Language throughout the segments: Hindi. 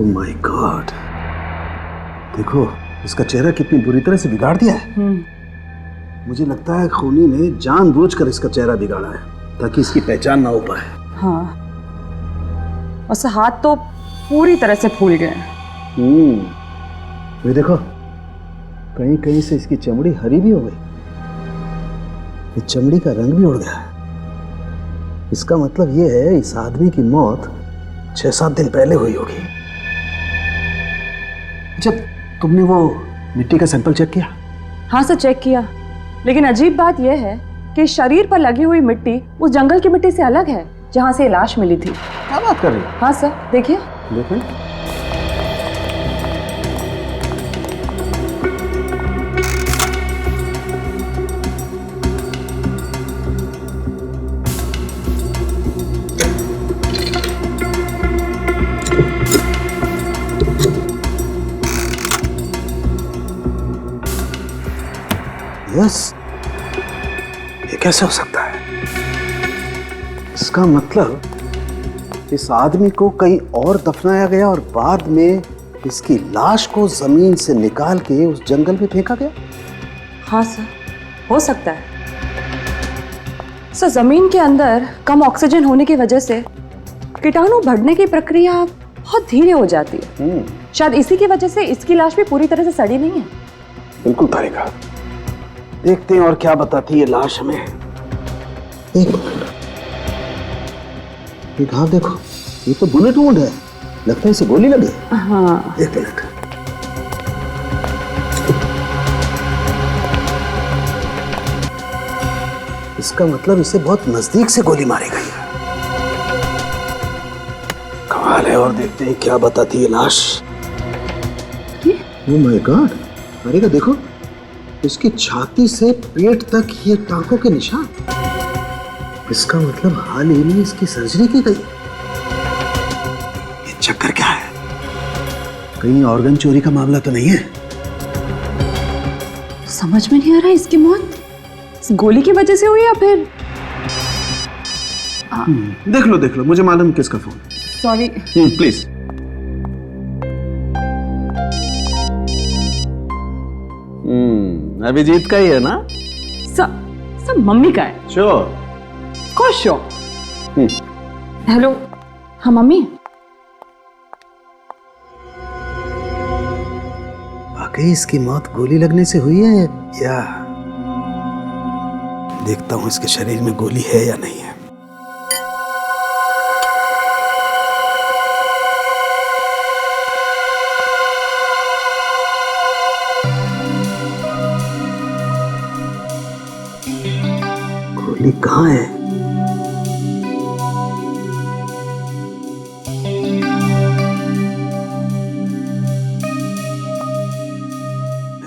माय गॉड, देखो इसका चेहरा कितनी बुरी तरह से बिगाड़ दिया है। मुझे लगता है खूनी ने जानबूझकर इसका चेहरा बिगाड़ा है ताकि इसकी पहचान ना हो पाए। हाँ, उसके हाथ तो पूरी तरह से फूल गए। ये देखो, कहीं कहीं से इसकी चमड़ी हरी भी हो गई, इस चमड़ी का रंग भी उड़ गया है। इसका मतलब ये है इस आदमी की मौत 6-7 दिन पहले हुई होगी। जब तुमने वो मिट्टी का सैंपल चेक किया? हाँ सर, चेक किया, लेकिन अजीब बात यह है कि शरीर पर लगी हुई मिट्टी उस जंगल की मिट्टी से अलग है जहाँ से लाश मिली थी। क्या बात कर रही हो? हाँ सर, देखिए। देखो, यस, ये कैसे हो सकता है? इसका मतलब इस आदमी को कहीं और दफनाया गया और बाद में इसकी लाश को जमीन से निकाल के उस जंगल में फेंका गया। हाँ सर, हो सकता है। सर, जमीन के अंदर कम ऑक्सीजन होने की वजह से कीटाणु बढ़ने की प्रक्रिया बहुत धीरे हो जाती है। शायद इसी की वजह से इसकी लाश भी पूरी तरह से सड़ी नहीं है। बिल्कुल तारिका, देखते हैं और क्या बताती है लाश हमें। एक मिनट, एक हाथ देखो, ये तो बुलेट वुंड है, लगता है इसे गोली लगी। हाँ, एक मिनट, इसका मतलब इसे बहुत नजदीक से गोली मारी गई है। कमाल है। और देखते हैं क्या बताती है लाश। ओह माय गॉड, तारिका देखो, इसकी छाती से पेट तक ये टांकों के निशान। इसका मतलब हाल ही में इसकी सर्जरी की गई। ये चक्कर क्या है? कहीं ऑर्गन चोरी का मामला तो नहीं है? समझ में नहीं आ रहा इसकी मौत इस गोली की वजह से हुई या फिर। देख लो, मुझे मालूम किसका फोन। सॉरी। प्लीज। अभिजीत का ही है ना? सब मम्मी का है। श्योर? कोई श्योर। हेलो, हाँ मम्मी। वाकई इसकी मौत गोली लगने से हुई है या? देखता हूं इसके शरीर में गोली है या नहीं है। गोली कहाँ है?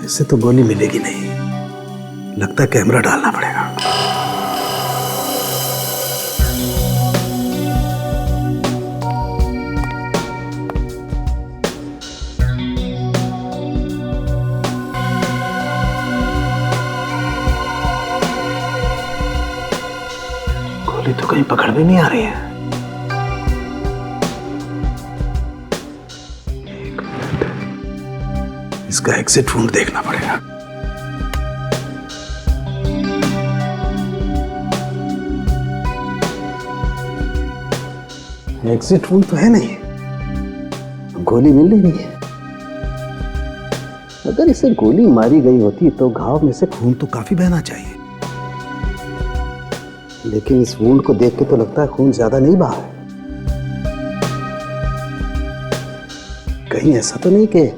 ऐसे तो गोली मिलेगी नहीं, लगता है कैमरा डालना पड़ेगा। गोली तो कहीं पकड़ भी नहीं आ रही है। एक मिनट, इसका एग्जिट वुंड देखना पड़ेगा। एग्जिट वुंड तो है नहीं, गोली मिल नहीं है। अगर इसे गोली मारी गई होती तो घाव में से खून तो काफी बहना चाहिए, लेकिन इस वुंड को देख के तो लगता है खून ज्यादा नहीं बहा है। कहीं ऐसा तो नहीं कि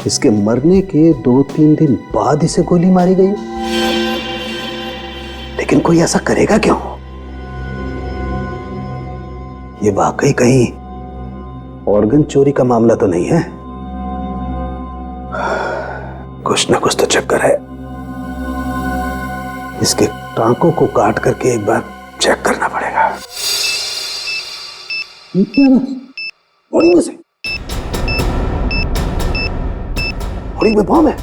इसके मरने के 2-3 दिन बाद इसे गोली मारी गई? लेकिन कोई ऐसा करेगा क्यों? ये वाकई कहीं ऑर्गन चोरी का मामला तो नहीं है? कुछ ना कुछ तो चक्कर है। इसके टांकों को काट करके एक बार चेक करना पड़ेगा। बॉडी में से बॉडी में बॉम्ब है।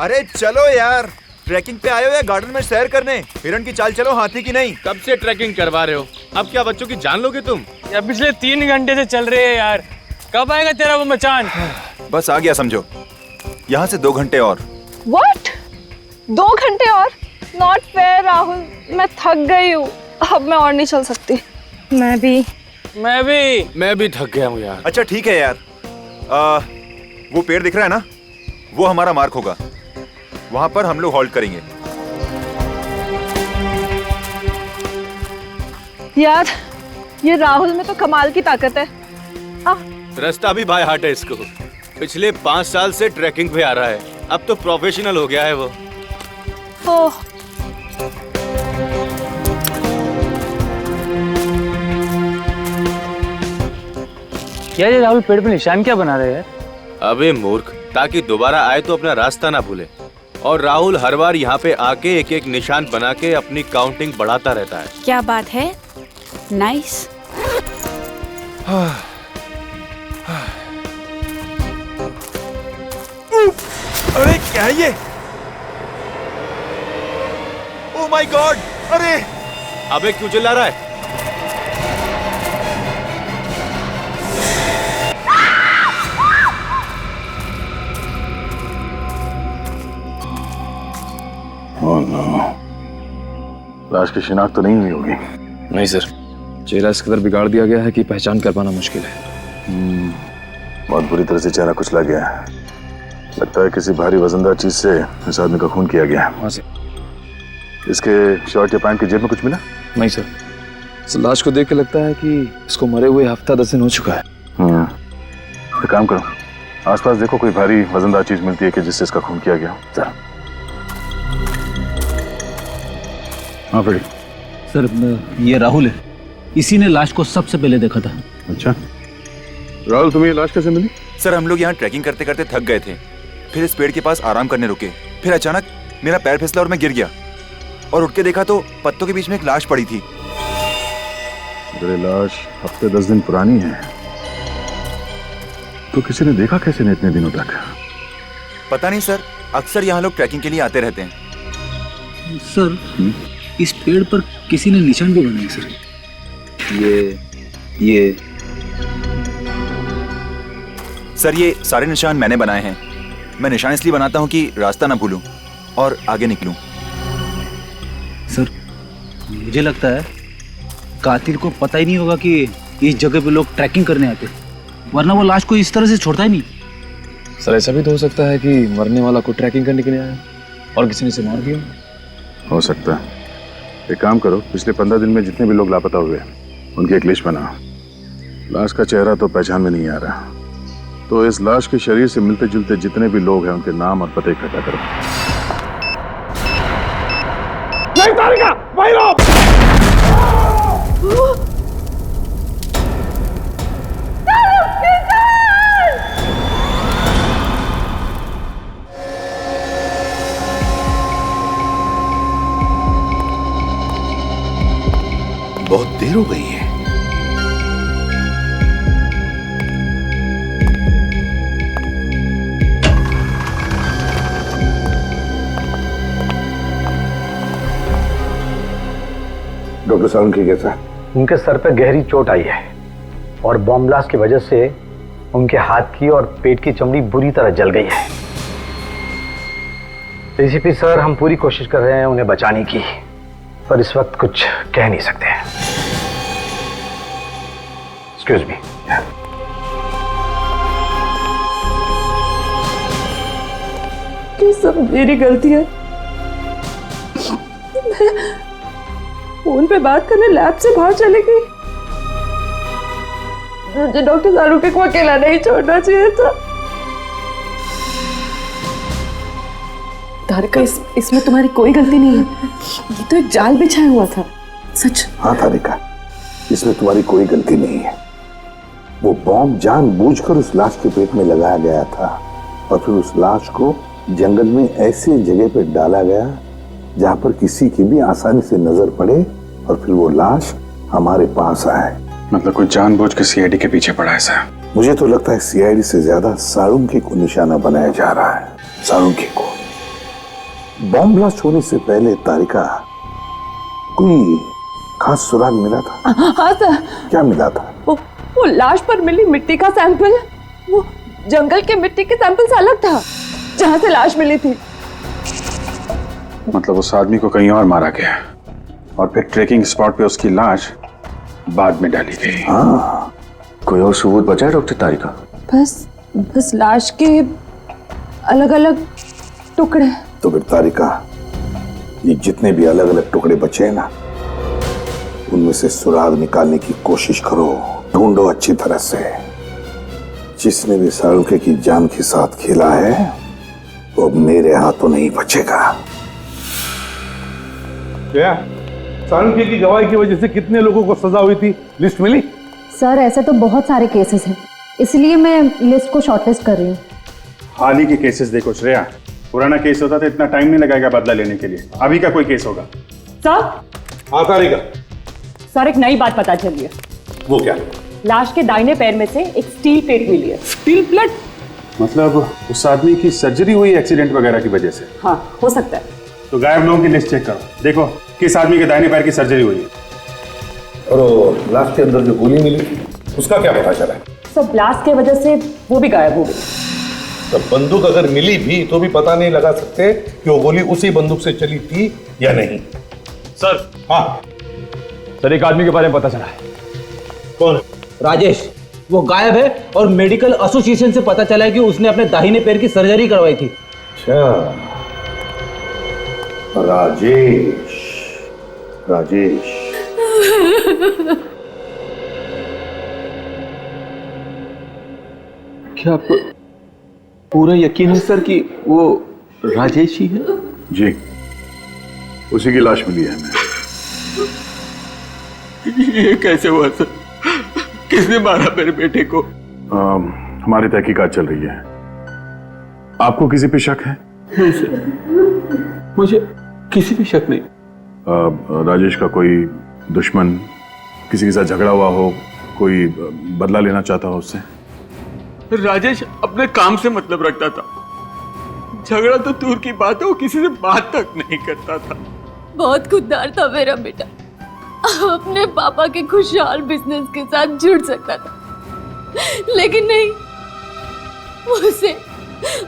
अरे चलो यार, ट्रैकिंग पे आए हो या गार्डन में सैर करने? हिरण की चाल चलो, हाथी की नहीं। कब से ट्रैकिंग करवा रहे हो? अब क्या बच्चों की जान लोगे तुम? यार पिछले 3 घंटे से चल रहे हैं यार, कब आएगा तेरा वो मचान? बस आ गया समझो, यहाँ से 2 घंटे और। What? 2 घंटे और? Not fair राहुल, मैं थक गई हूँ, अब मैं और नहीं चल सकती। मैं भी थक गया हूँ यार। अच्छा ठीक है यार, वो पेड़ दिख रहा है ना, वो हमारा मार्क होगा, वहां पर हम लोग हॉल्ट करेंगे। यार ये राहुल में तो कमाल की ताकत है। रास्ता भी बाय हार्ट है इसको। पिछले 5 साल से ट्रैकिंग पे आ रहा है, अब तो प्रोफेशनल हो गया है वो। ओह यार ये राहुल पेड़ पे निशान क्या बना रहे हैं? अबे मूर्ख, ताकि दोबारा आए तो अपना रास्ता ना भूले। और राहुल हर बार यहाँ पे आके एक एक निशान बना के अपनी काउंटिंग बढ़ाता रहता है। क्या बात है, नाइस। अरे क्या है ये? Oh my God! अरे अबे क्यों चिल्ला रहा है? लाश की शिनाख्त तो नहीं हुई होगी? नहीं सर, चेहरा इस कदर बिगाड़ दिया गया है कि पहचान कर पाना मुश्किल है। बहुत बुरी तरह से चेहरा कुचला गया है। लगता है किसी भारी वजनदार चीज से इस आदमी का खून किया गया है। वहाँ से इसके शर्ट या पैंट की जेब में कुछ मिला? नहीं सर, इस लाश को देख के लगता है कि इसको मरे हुए हफ्ता 10 दिन हो चुका है। एक काम करो, आसपास देखो कोई भारी वजनदार चीज मिलती है कि जिससे इसका खून किया गया। जरा। हाँ फिर सर, ये राहुल है, इसी ने लाश को सबसे पहले देखा था। अच्छा राहुल, तुम्हें ये लाश कैसे मिली? सर हम लोग यहाँ ट्रैकिंग करते करते थक गए थे, फिर इस पेड़ के पास आराम करने रुके, फिर अचानक मेरा पैर फिसला और मैं गिर गया, और उठ के देखा तो पत्तों के बीच में एक लाश पड़ी थी। अगर ये लाश हफ्ते 10 दिन पुरानी है तो किसी ने देखा कैसे नहीं इतने दिनों तक? पता नहीं सर, अक्सर यहाँ लोग ट्रैकिंग के लिए आते रहते हैं। सर इस पेड़ पर किसी ने निशान भी बनाए सर। ये सर ये सारे निशान मैंने बनाए हैं। मैं निशान इसलिए बनाता हूँ कि रास्ता ना भूलूं और आगे निकलूं। सर मुझे लगता है कातिल को पता ही नहीं होगा कि इस जगह पे लोग ट्रैकिंग करने आते, वरना वो लाश को इस तरह से छोड़ता ही नहीं। सर ऐसा भी तो हो सकता है कि मरने वाला को ट्रैकिंग करने के लिए आया और किसी ने इसे मार दिया। हो सकता है। एक काम करो, पिछले 15 दिन में जितने भी लोग लापता हुए उनकी एक लिस्ट बनाओ। लाश का चेहरा तो पहचान में नहीं आ रहा, तो इस लाश के शरीर से मिलते जुलते जितने भी लोग हैं उनके नाम और पते इकट्ठा करो। नहीं तारिका, भाई लोग! बहुत देर हो गई है। डॉक्टर सालुंखे कैसा है? उनके सर पे गहरी चोट आई है और बॉम्ब ब्लास्ट की वजह से उनके हाथ की और पेट की चमड़ी बुरी तरह जल गई है। डीसीपी सर, हम पूरी कोशिश कर रहे हैं उन्हें बचाने की, पर इस वक्त कुछ कह नहीं सकते हैं। Excuse me. ये सब मेरी गलती है। फोन पे बात करने लैब से बाहर चली गई। मुझे डॉक्टर सालुंखे को अकेला नहीं छोड़ना चाहिए था। तारिका, इसमें तुम्हारी कोई गलती नहीं है, ये तो एक जाल बिछाया हुआ था। सच। हाँ तारिका, इसमें तुम्हारी कोई गलती नहीं है। वो बॉम्ब जानबूझकर उस लाश के पेट में लगाया गया था और फिर उस लाश को जंगल में ऐसी जगह पे डाला गया जहां पर किसी की भी आसानी से नजर पड़े और फिर वो लाश हमारे पास आए। मतलब कोई जानबूझ के सीआईडी के पीछे पड़ा है सर? मुझे तो लगता है सीआईडी से ज्यादा सालुंखे को निशाना बनाया जा रहा है। सालुंखे को। बॉम्ब ब्लास्ट होने से पहले तारिका कोई खास सुराग मिला था? हाँ सर। क्या मिला था? वो लाश पर मिली मिट्टी का सैंपल वो जंगल के मिट्टी के सैंपल से अलग था जहाँ से लाश मिली थी। मतलब उस आदमी को कहीं और मारा गया और फिर ट्रेकिंग स्पॉट पे उसकी लाश बाद में डाली गई। हाँ। कोई और सबूत बचा है डॉक्टर तारिका? बस लाश के अलग अलग टुकड़े। तो फिर तारिका, ये जितने भी अलग अलग टुकड़े बचे हैं ना, उनमें से सुराग निकालने की कोशिश करो, ढूंढो अच्छी तरह से। जिसने भी सालुके की जान के साथ खेला है वो अब मेरे हाथों नहीं बचेगा। क्या सालुके की गवाही की वजह से कितने लोगों को सजा हुई थी, लिस्ट मिली? सर ऐसे तो बहुत सारे केसेस हैं, इसलिए मैं लिस्ट को शॉर्टलिस्ट कर रही हूँ। हाल ही के केसेस देखो श्रेया, पुराना केस होता तो इतना टाइम नहीं लगेगा बदला लेने के लिए। अभी का कोई केस होगा? सर। हाँ तारिका। सर एक नई बात पता चली है। वो क्या? लाश के दाहिने पैर में से एक स्टील प्लेट मिली है। Steel plate? मतलब उस आदमी की सर्जरी हुई एक्सीडेंट वगैरह की वजह से? हाँ हो सकता है। तो गायब लोगों की लिस्ट चेक करो, देखो किस आदमी के दाहिने पैर की सर्जरी हुई है। और लाश के अंदर जो गोली मिली उसका क्या पता चला? सब ब्लास्ट की वजह से वो भी गायब हो गई। तो बंदूक अगर मिली भी तो भी पता नहीं लगा सकते कि वो गोली उसी बंदूक से चली थी या नहीं। सर। हाँ सर, एक आदमी के बारे में पता चला है। कौन? राजेश। वो गायब है और मेडिकल एसोसिएशन से पता चला है कि उसने अपने दाहिने पैर की सर्जरी करवाई थी। अच्छा, राजेश। क्या आपको पूरा यकीन है सर कि वो राजेश ही है? जी, उसी की लाश मिली है हमें। ये कैसे हुआ सर? किसने मारा मेरे बेटे को? हमारी तहकीकात चल रही है। आपको किसी पे शक है? नहीं सर, मुझे किसी पे शक नहीं। राजेश का कोई दुश्मन, किसी के साथ झगड़ा हुआ हो, कोई बदला लेना चाहता हो उससे? राजेश अपने काम से मतलब रखता था, झगड़ा तो दूर की बात है, वो किसी से बात तक नहीं करता था। बहुत खुददार था मेरा बेटा, अपने पापा के खुशहाल बिजनेस के साथ जुड़ सकता था, लेकिन नहीं,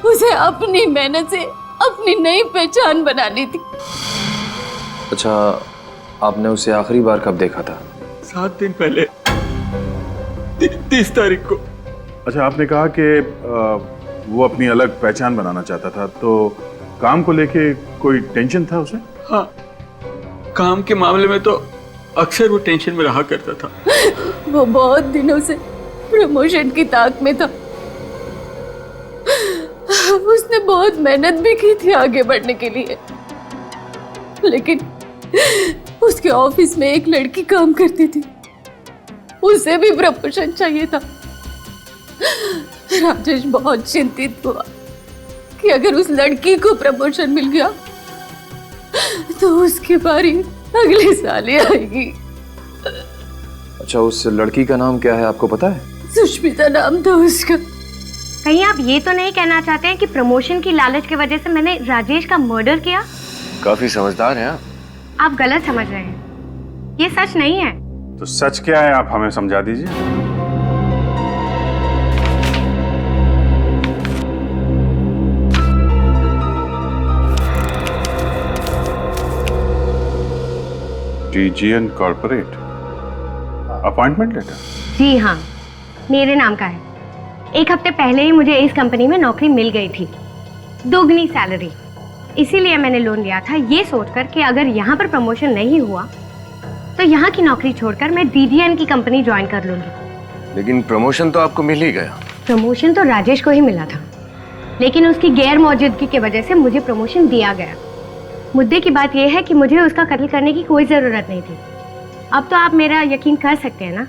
उसे अपनी मेहनत से अपनी नई पहचान बनानी थी। अच्छा, आपने उसे आखिरी बार कब देखा था? 7 दिन पहले, 30 तारीख को। अच्छा, आपने कहा कि वो अपनी अलग पहचान बनाना चाहता था, तो काम को लेके कोई टेंशन था उसे? हाँ, काम के मामले में तो अक्सर वो टेंशन में रहा करता था। वो बहुत दिनों से प्रमोशन की ताक में था। उसने बहुत मेहनत भी की थी आगे बढ़ने के लिए, लेकिन उसके ऑफिस में एक लड़की काम करती थी, उसे भी प्रमोशन चाहिए था। राजेश बहुत चिंतित हुआ कि अगर उस लड़की को प्रमोशन मिल गया तो उसकी बारी अगले साल ही आएगी। अच्छा, उस लड़की का नाम क्या है आपको पता है? सुष्मिता नाम था उसका। कहीं आप ये तो नहीं कहना चाहते हैं कि प्रमोशन की लालच की वजह से मैंने राजेश का मर्डर किया? काफी समझदार हैं आप गलत समझ रहे हैं, ये सच नहीं है। तो सच क्या है, आप हमें समझा दीजिए। TGN corporate appointment letter? जी हाँ, मेरे नाम का है। 1 हफ्ते पहले ही मुझे इस कंपनी में नौकरी मिल गई थी, दोगुनी सैलरी। इसीलिए मैंने लोन लिया था, ये सोचकर कि अगर यहाँ पर प्रमोशन नहीं हुआ तो यहाँ की नौकरी छोड़कर मैं DGN की कंपनी ज्वाइन कर लूंगी। लेकिन प्रमोशन तो आपको मिल ही गया। प्रमोशन तो राजेश को ही मिला था, लेकिन उसकी गैर मौजूदगी की वजह से मुझे प्रमोशन दिया गया। मुद्दे की बात यह है कि मुझे उसका कत्ल करने की कोई ज़रूरत नहीं थी। अब तो आप मेरा यकीन कर सकते हैं ना?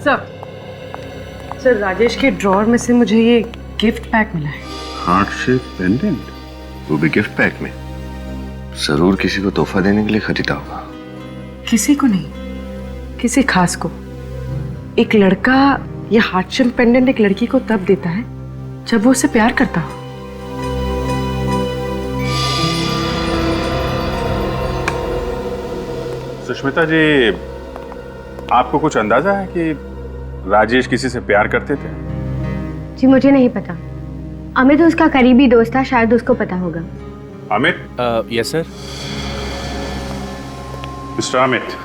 सर, राजेश के ड्रॉअर में से मुझे ये गिफ्ट पैक मिला है। हार्ट शेप पेंडेंट, वो भी गिफ्ट पैक में। जरूर किसी को तोहफा देने के लिए खरीदा होगा। किसी को नहीं, किसी खास को। एक लड़का ये हार्ट शेप पेंडेंट एक लड़की को तब देता है जब वो उसे प्यार करता हो। सुष्मिता जी, आपको कुछ अंदाजा है कि राजेश किसी से प्यार करते थे? जी मुझे नहीं पता। अमित उसका करीबी दोस्त था, शायद उसको पता होगा। Amit? Yes sir. Mister Amit,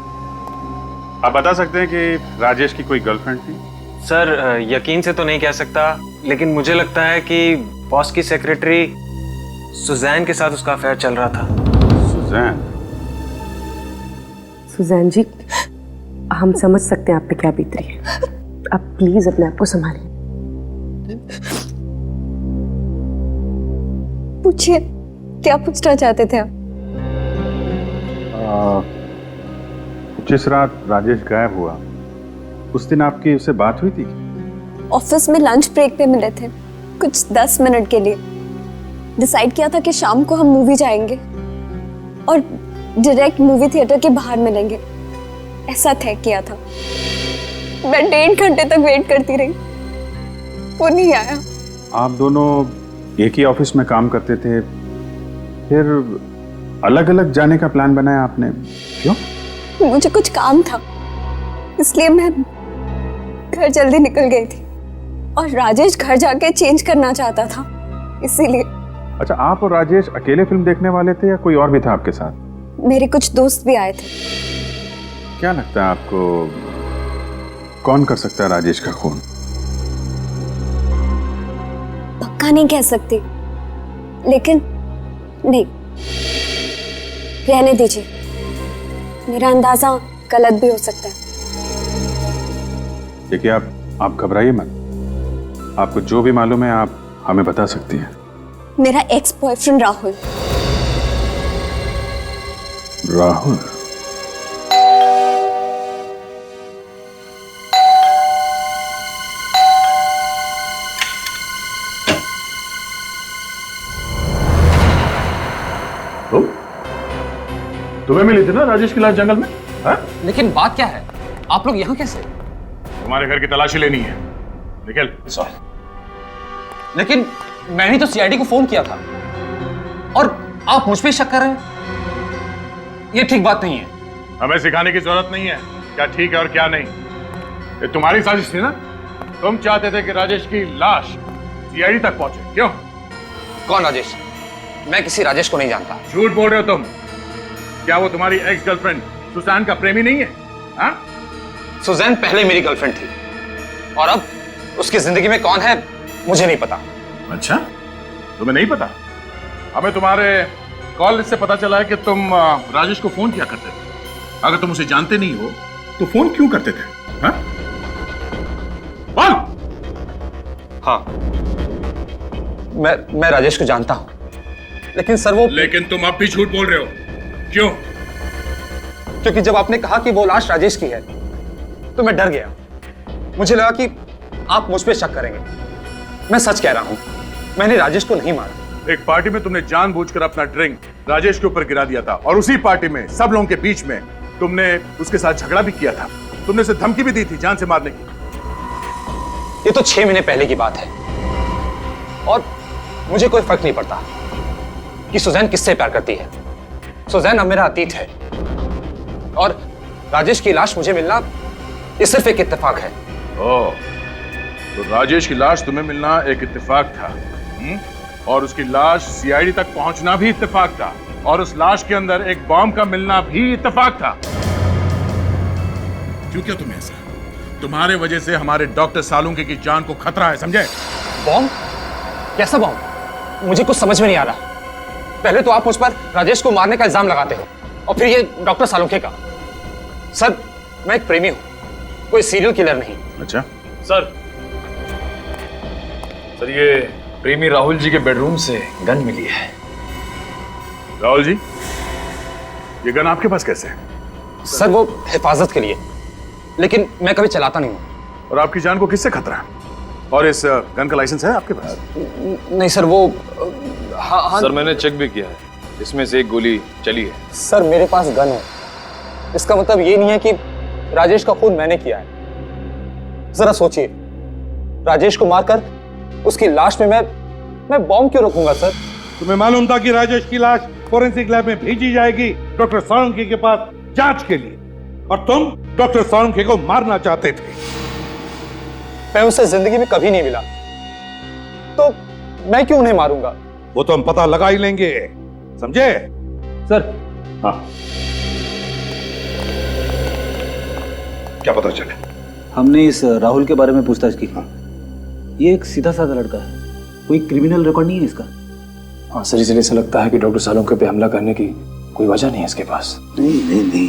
आप बता सकते हैं कि राजेश की कोई गर्लफ्रेंड थी? सर यकीन से तो नहीं कह सकता, लेकिन मुझे लगता है कि बॉस की सेक्रेटरी सुजैन के साथ उसका अफेयर चल रहा था। सुजैन? सुजैन जी, हम समझ सकते हैं आप पे क्या बीत रही है। अब प्लीज अपने आप को संभालिए। पूछिए, क्या पूछना चाहते थे आप? जिस रात राजेश गायब हुआ उस दिन आपकी उससे बात हुई थी? ऑफिस में लंच ब्रेक पे मिले थे, कुछ 10 मिनट के लिए। डिसाइड किया था कि शाम को हम मूवी जाएंगे और डायरेक्ट मूवी थिएटर के बाहर मिलेंगे, ऐसा तय किया था। मैं 1.5 घंटे तक वेट करती रही, वो नहीं आया। आप दोनों एक ही ऑफिस में काम करते थे, फिर अलग अलग जाने का प्लान बनाया आपने, क्यों? मुझे कुछ काम था, इसलिए मैं घर जल्दी निकल गई थी और राजेश घर जाके चेंज करना चाहता था, इसीलिए। अच्छा, आप और राजेश अकेले फिल्म देखने वाले थे या कोई और भी था आपके साथ? मेरे कुछ दोस्त भी आए थे। क्या लगता है आपको, कौन कर सकता है राजेश का खून? पक्का नहीं कह सकती, लेकिन नहीं, रहने दीजिए, मेरा अंदाजा गलत भी हो सकता है। देखिए, आप घबराइए मत, आपको जो भी मालूम है आप हमें बता सकती हैं। मेरा एक्स बॉयफ्रेंड राहुल। राहुल? तुम्हें मिली थी ना राजेश की लाश जंगल में? हा? लेकिन बात क्या है, आप लोग यहाँ कैसे? तुम्हारे घर की तलाशी लेनी है, निकल। सॉरी, लेकिन मैंने तो सीआईडी को फोन किया था और आप मुझ पे शक कर रहे हैं, ये ठीक बात नहीं है। हमें सिखाने की जरूरत नहीं है क्या ठीक है और क्या नहीं। ये तुम्हारी साजिश थी ना, तुम चाहते थे कि राजेश की लाश सीआईडी तक पहुंचे, क्यों? कौन राजेश? मैं किसी राजेश को नहीं जानता। झूठ बोल रहे हो तुम। क्या वो तुम्हारी एक्स गर्लफ्रेंड सुजैन का प्रेमी नहीं है? हा? सुजैन पहले मेरी गर्लफ्रेंड थी और अब उसकी जिंदगी में कौन है मुझे नहीं पता। अच्छा, तुम्हें नहीं पता? हमें तुम्हारे कॉल लिस्ट से पता चला है कि तुम राजेश को फोन किया करते थे। अगर तुम उसे जानते नहीं हो तो फोन क्यों करते थे? हा? बोल। हाँ, मैं राजेश को जानता हूं, लेकिन सर वो। लेकिन तुम अब भी झूठ बोल रहे हो, क्यों? क्योंकि जब आपने कहा कि वो लाश राजेश की है तो मैं डर गया। मुझे लगा कि आप मुझ पे शक करेंगे। मैं सच कह रहा हूं, मैंने राजेश को नहीं मारा। एक पार्टी में तुमने जानबूझकर अपना ड्रिंक राजेश के ऊपर गिरा दिया था और उसी पार्टी में सब लोगों के बीच में तुमने उसके साथ झगड़ा भी किया था। तुमने उसे धमकी भी दी थी जान से मारने की। ये तो 6 महीने पहले की बात है और मुझे कोई फर्क नहीं पड़ता कि सुजैन किससे प्यार करती है। सुजैन अब मेरा अतीत है और राजेश की लाश मुझे मिलना ये सिर्फ एक इत्तेफाक है। ओह, तो राजेश की लाश तुम्हें मिलना एक इत्तेफाक था, और उसकी लाश सीआईडी तक पहुंचना भी इत्तेफाक था, और उस लाश के अंदर एक बॉम्ब का मिलना भी इत्तेफाक था। क्यों क्या तुम्हें ऐसा? तुम्हारे वजह से हमारे डॉक्टर सालुंके की जान को खतरा है, समझे? बॉम्ब? कैसा बॉम्ब? मुझे कुछ समझ में नहीं आ रहा। पहले तो आप मुझ पर राजेश को मारने का इल्जाम लगाते हो और फिर ये डॉक्टर सालुंके का। सर, मैं एक प्रेमी हूं, कोई सीरियल किलर नहीं। अच्छा सर, ये प्रेमी राहुल जी के बेडरूम से गन मिली है। राहुल जी, ये गन आपके पास कैसे है? सर, वो हिफाजत के लिए, लेकिन मैं कभी चलाता नहीं हूं। और आपकी जान को किससे खतरा है? और इस गन का लाइसेंस है आपके पास? नहीं सर, वो हाँ। सर, मैंने चेक भी किया है, इसमें से एक गोली चली है। सर, मेरे पास गन है, इसका मतलब ये नहीं है कि राजेश का खून मैंने किया है। जरा सोचिए, राजेश को मारकर उसकी लाश में मैं बॉम्ब क्यों रखूंगा? सर, तुम्हें मालूम था कि राजेश की लाश फोरेंसिक लैब में भेजी जाएगी डॉक्टर सालुंके के पास जांच के लिए? और तुम डॉक्टर सोलंकी को मारना चाहते थे। मैं उसे जिंदगी में कभी नहीं मिला, तो मैं क्यों उन्हें मारूंगा? वो तो हम पता लगा ही लेंगे, समझे? सर। हाँ, क्या पता चले? हमने इस राहुल के बारे में पूछताछ की। ये एक सीधा साधा लड़का है, कोई क्रिमिनल रिकॉर्ड नहीं है इसका। हाँ सर, इसलिए ऐसा लगता है कि डॉक्टर सोलंकी पे हमला करने की कोई वजह नहीं है इसके पास। नहीं नहीं नहीं,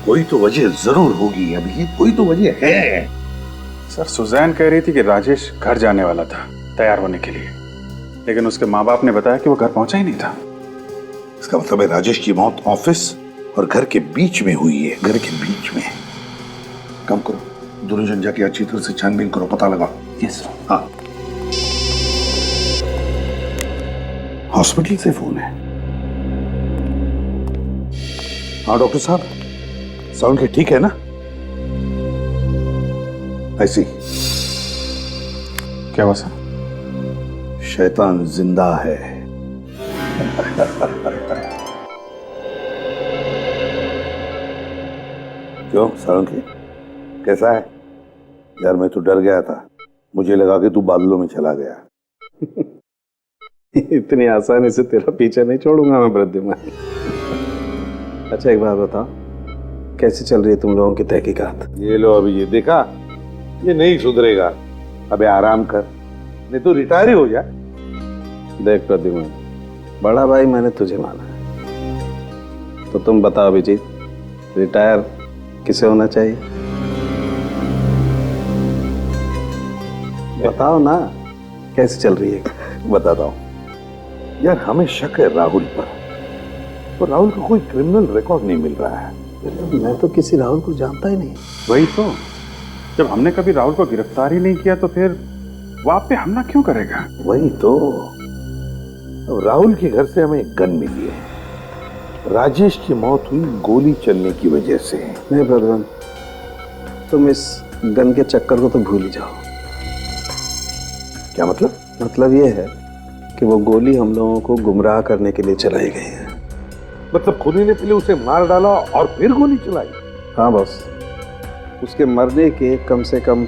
कोई तो वजह जरूर होगी। अभी कोई तो वजह है। सर, सुजैन कह रही थी कि राजेश घर जाने वाला था तैयार होने के लिए, लेकिन उसके माँ बाप ने बताया कि वो घर पहुंचा ही नहीं था। इसका मतलब है राजेश की मौत ऑफिस और घर के बीच में हुई है। घर के बीच में। काम करो, दोनों जन जाके अच्छी तरह से छानबीन करो, पता लगाओ। यस। हाँ, हॉस्पिटल से फोन है। हाँ डॉक्टर साहब, सोलंकी ठीक है ना? ऐसी क्या हुआ सर? शैतान जिंदा है। क्यों सोलंकी, कैसा है? यार मैं तो डर गया था, मुझे लगा कि तू बादलों में चला गया। इतनी आसानी से तेरा पीछा नहीं छोड़ूंगा मैं वृद्धिमान। अच्छा एक बात बताओ, कैसे चल रही है तुम लोगों की तहकीकात? ये लो अभी, ये देखा, ये नहीं सुधरेगा। अबे आराम कर, नहीं तो रिटायर ही हो जा। देख प्रद्युमन, बड़ा भाई मैंने तुझे माना है, तो तुम बताओ अभिजीत, रिटायर किसे होना चाहिए? बताओ ना, कैसे चल रही है? बताता हूँ यार, हमें शक है राहुल पर, तो राहुल का कोई क्रिमिनल रिकॉर्ड नहीं मिल रहा है। मैं तो किसी राहुल को जानता ही नहीं। वही तो, जब हमने कभी राहुल को गिरफ्तार ही नहीं किया तो फिर वो आप पे हमला क्यों करेगा? वही तो, अब राहुल के घर से हमें एक गन मिली है। राजेश की मौत हुई गोली चलने की वजह से। नहीं प्रद्युमन, तुम इस गन के चक्कर को तो भूल ही जाओ। क्या मतलब? मतलब ये है कि वो गोली हम लोगों को गुमराह करने के लिए चलाई गई है। मतलब खुदी ने पहले उसे मार डाला और फिर गोली चलाई? हाँ बॉस, उसके मरने के कम से कम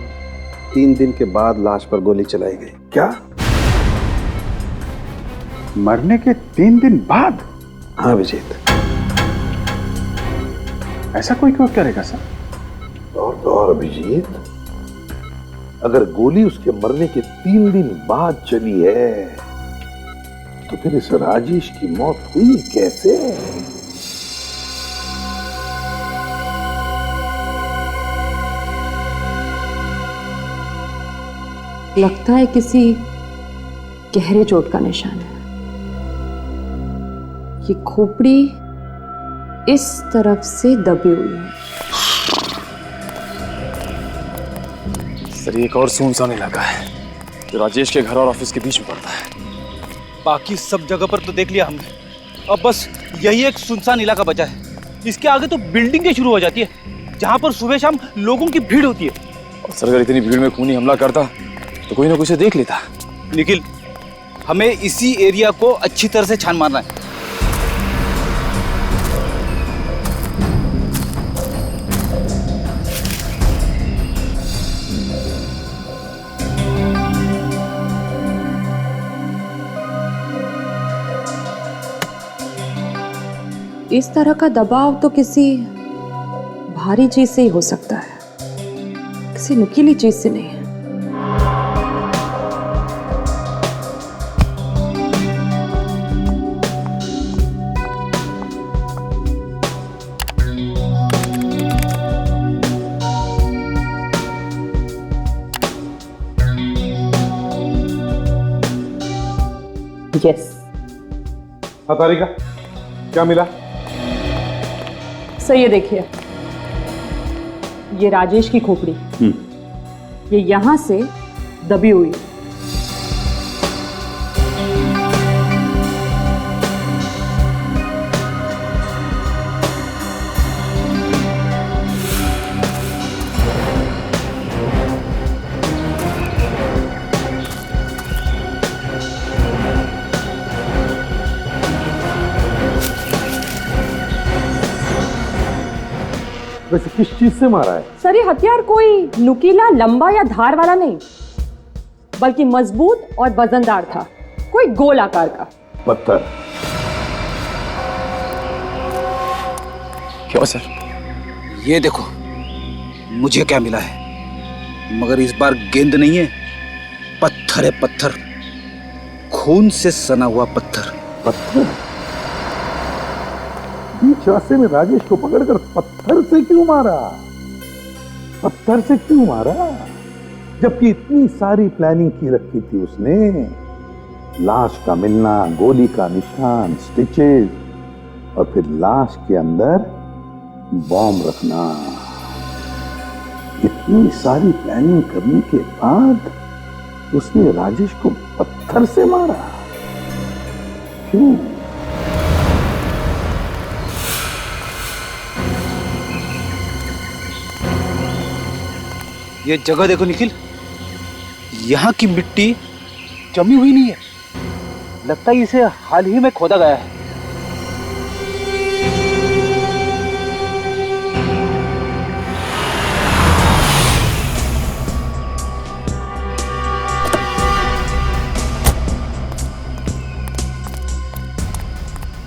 3 दिन के बाद लाश पर गोली चलाई गई। क्या? मरने के 3 दिन बाद? हाँ अभिजीत। ऐसा कोई क्यों करेगा सर? और तो और अभिजीत, अगर गोली उसके मरने के 3 दिन बाद चली है, तो फिर इस राजेश की मौत हुई कैसे? लगता है किसी गहरे चोट का निशान है। ये खोपड़ी इस तरफ से दबी हुई है। सर, ये एक और सुनसान इलाका है जो राजेश के घर और ऑफिस के बीच में पड़ता है। बाकी सब जगह पर तो देख लिया हमने, अब बस यही एक सुनसान इलाका बचा है। इसके आगे तो बिल्डिंगें शुरू हो जाती है, जहाँ पर सुबह शाम लोगों की भीड़ होती है। और सर, अगर इतनी भीड़ में खूनी हमला करता तो कोई ना कोई से देख लेता। निखिल, हमें इसी एरिया को अच्छी तरह से छान मारना है। इस तरह का दबाव तो किसी भारी चीज से ही हो सकता है, किसी नुकीली चीज से नहीं है। यस। हाँ तारिका, क्या मिला? सर ये देखिए, ये राजेश की खोपड़ी, ये यहां से दबी हुई है। वैसे किस चीज से मारा है? सर ये हथियार कोई नुकीला, लंबा या धार वाला नहीं, बल्कि मजबूत और वजनदार था, कोई गोल आकार का। पत्थर? क्यों सर? ये देखो मुझे क्या मिला है, मगर इस बार गेंद नहीं है, पत्थर है, पत्थर, खून से सना हुआ पत्थर। पत्थर? बीच रास्ते में राजेश को पकड़कर पत्थर से क्यों मारा? पत्थर से क्यों मारा? जबकि इतनी सारी प्लानिंग की रखी थी उसने, लाश का मिलना, गोली का निशान, स्टिचेस, और फिर लाश के अंदर बॉम्ब रखना। इतनी सारी प्लानिंग करने के बाद उसने राजेश को पत्थर से मारा, क्यों? ये जगह देखो निखिल, यहाँ की मिट्टी जमी हुई नहीं है, लगता है इसे हाल ही में खोदा गया है।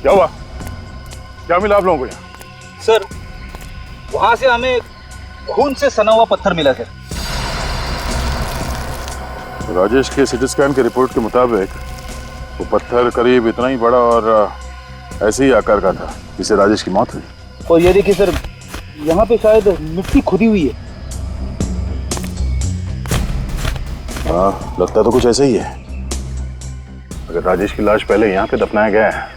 क्या हुआ? क्या मिला आप लोगों को यहाँ? सर वहां से हमें खून से सना हुआ पत्थर मिला सर। राजेश के सिटी स्कैन के रिपोर्ट के मुताबिक वो पत्थर करीब इतना ही बड़ा और ऐसे ही आकार का था जिससे राजेश की मौत हुई। और ये देखिए सर, यहाँ पे शायद मिट्टी खुदी हुई है। हाँ, लगता तो कुछ ऐसा ही है। अगर राजेश की लाश पहले यहाँ पे दफनाया गया है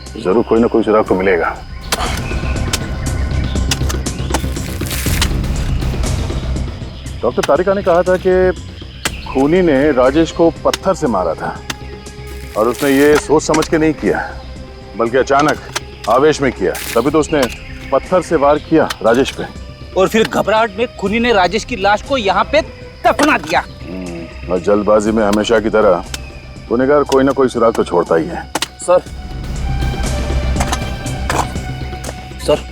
तो जरूर कोई ना कोई सुराग तो मिलेगा। डॉक्टर तारिका ने कहा था कि खूनी ने राजेश को पत्थर से मारा था और उसने ये सोच समझ के नहीं किया, बल्कि अचानक आवेश में किया, तभी तो उसने पत्थर से वार किया राजेश पे। और फिर घबराहट में खूनी ने राजेश की लाश को यहाँ पे दफना दिया। और जल्दबाजी में हमेशा की तरह गुनहगार कोई ना कोई सुराग तो छोड़ता ही है। सर सर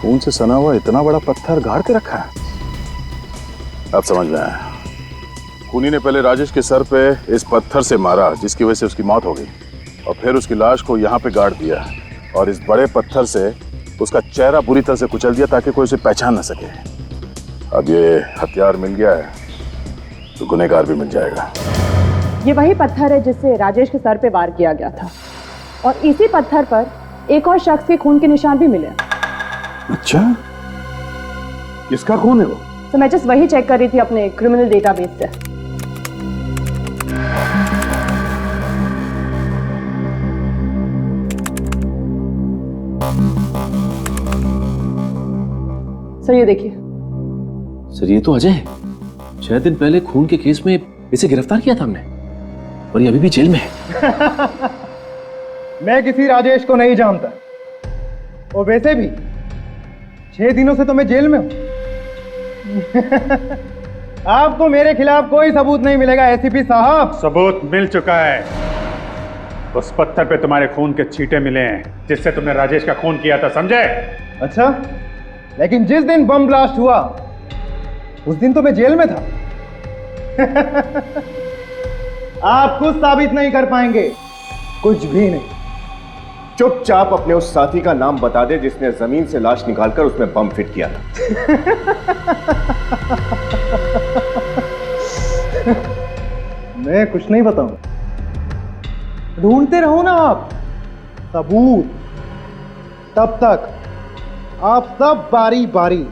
खून से सना हुआ इतना बड़ा पत्थर गाड़ के रखा है। अब समझ में आया, खूनी ने पहले राजेश के सर पे इस पत्थर से मारा जिसकी वजह से उसकी मौत हो गई, और फिर उसकी लाश को यहाँ पे गाड़ दिया और इस बड़े पत्थर से उसका चेहरा बुरी तरह से कुचल दिया ताकि कोई उसे पहचान न सके। अब ये हथियार मिल गया है तो गुनहगार भी मिल जाएगा। ये वही पत्थर है जिससे राजेश के सर पे वार किया गया था, और इसी पत्थर पर एक और शख्स के खून के निशान भी मिले। अच्छा, किसका खून है वो? तो मैं जस्ट वही चेक कर रही थी अपने क्रिमिनल डेटाबेस से। सर ये देखिए। सर ये तो अजय है, 6 दिन पहले खून के केस में इसे गिरफ्तार किया था हमने, और ये अभी भी जेल में है। मैं किसी राजेश को नहीं जानता, और वैसे भी 6 दिनों से तो मैं जेल में हूं। आपको मेरे खिलाफ कोई सबूत नहीं मिलेगा एसीपी साहब। सबूत मिल चुका है। उस पत्थर पे तुम्हारे खून के छींटे मिले हैं जिससे तुमने राजेश का खून किया था, समझे? अच्छा, लेकिन जिस दिन बम ब्लास्ट हुआ उस दिन तो मैं जेल में था। आप कुछ साबित नहीं कर पाएंगे, कुछ भी नहीं। चुपचाप अपने उस साथी का नाम बता दे जिसने जमीन से लाश निकालकर उसमें बम फिट किया था। मैं कुछ नहीं बताऊं। ढूंढते रहो ना आप सबूत, तब तक आप सब बारी बारी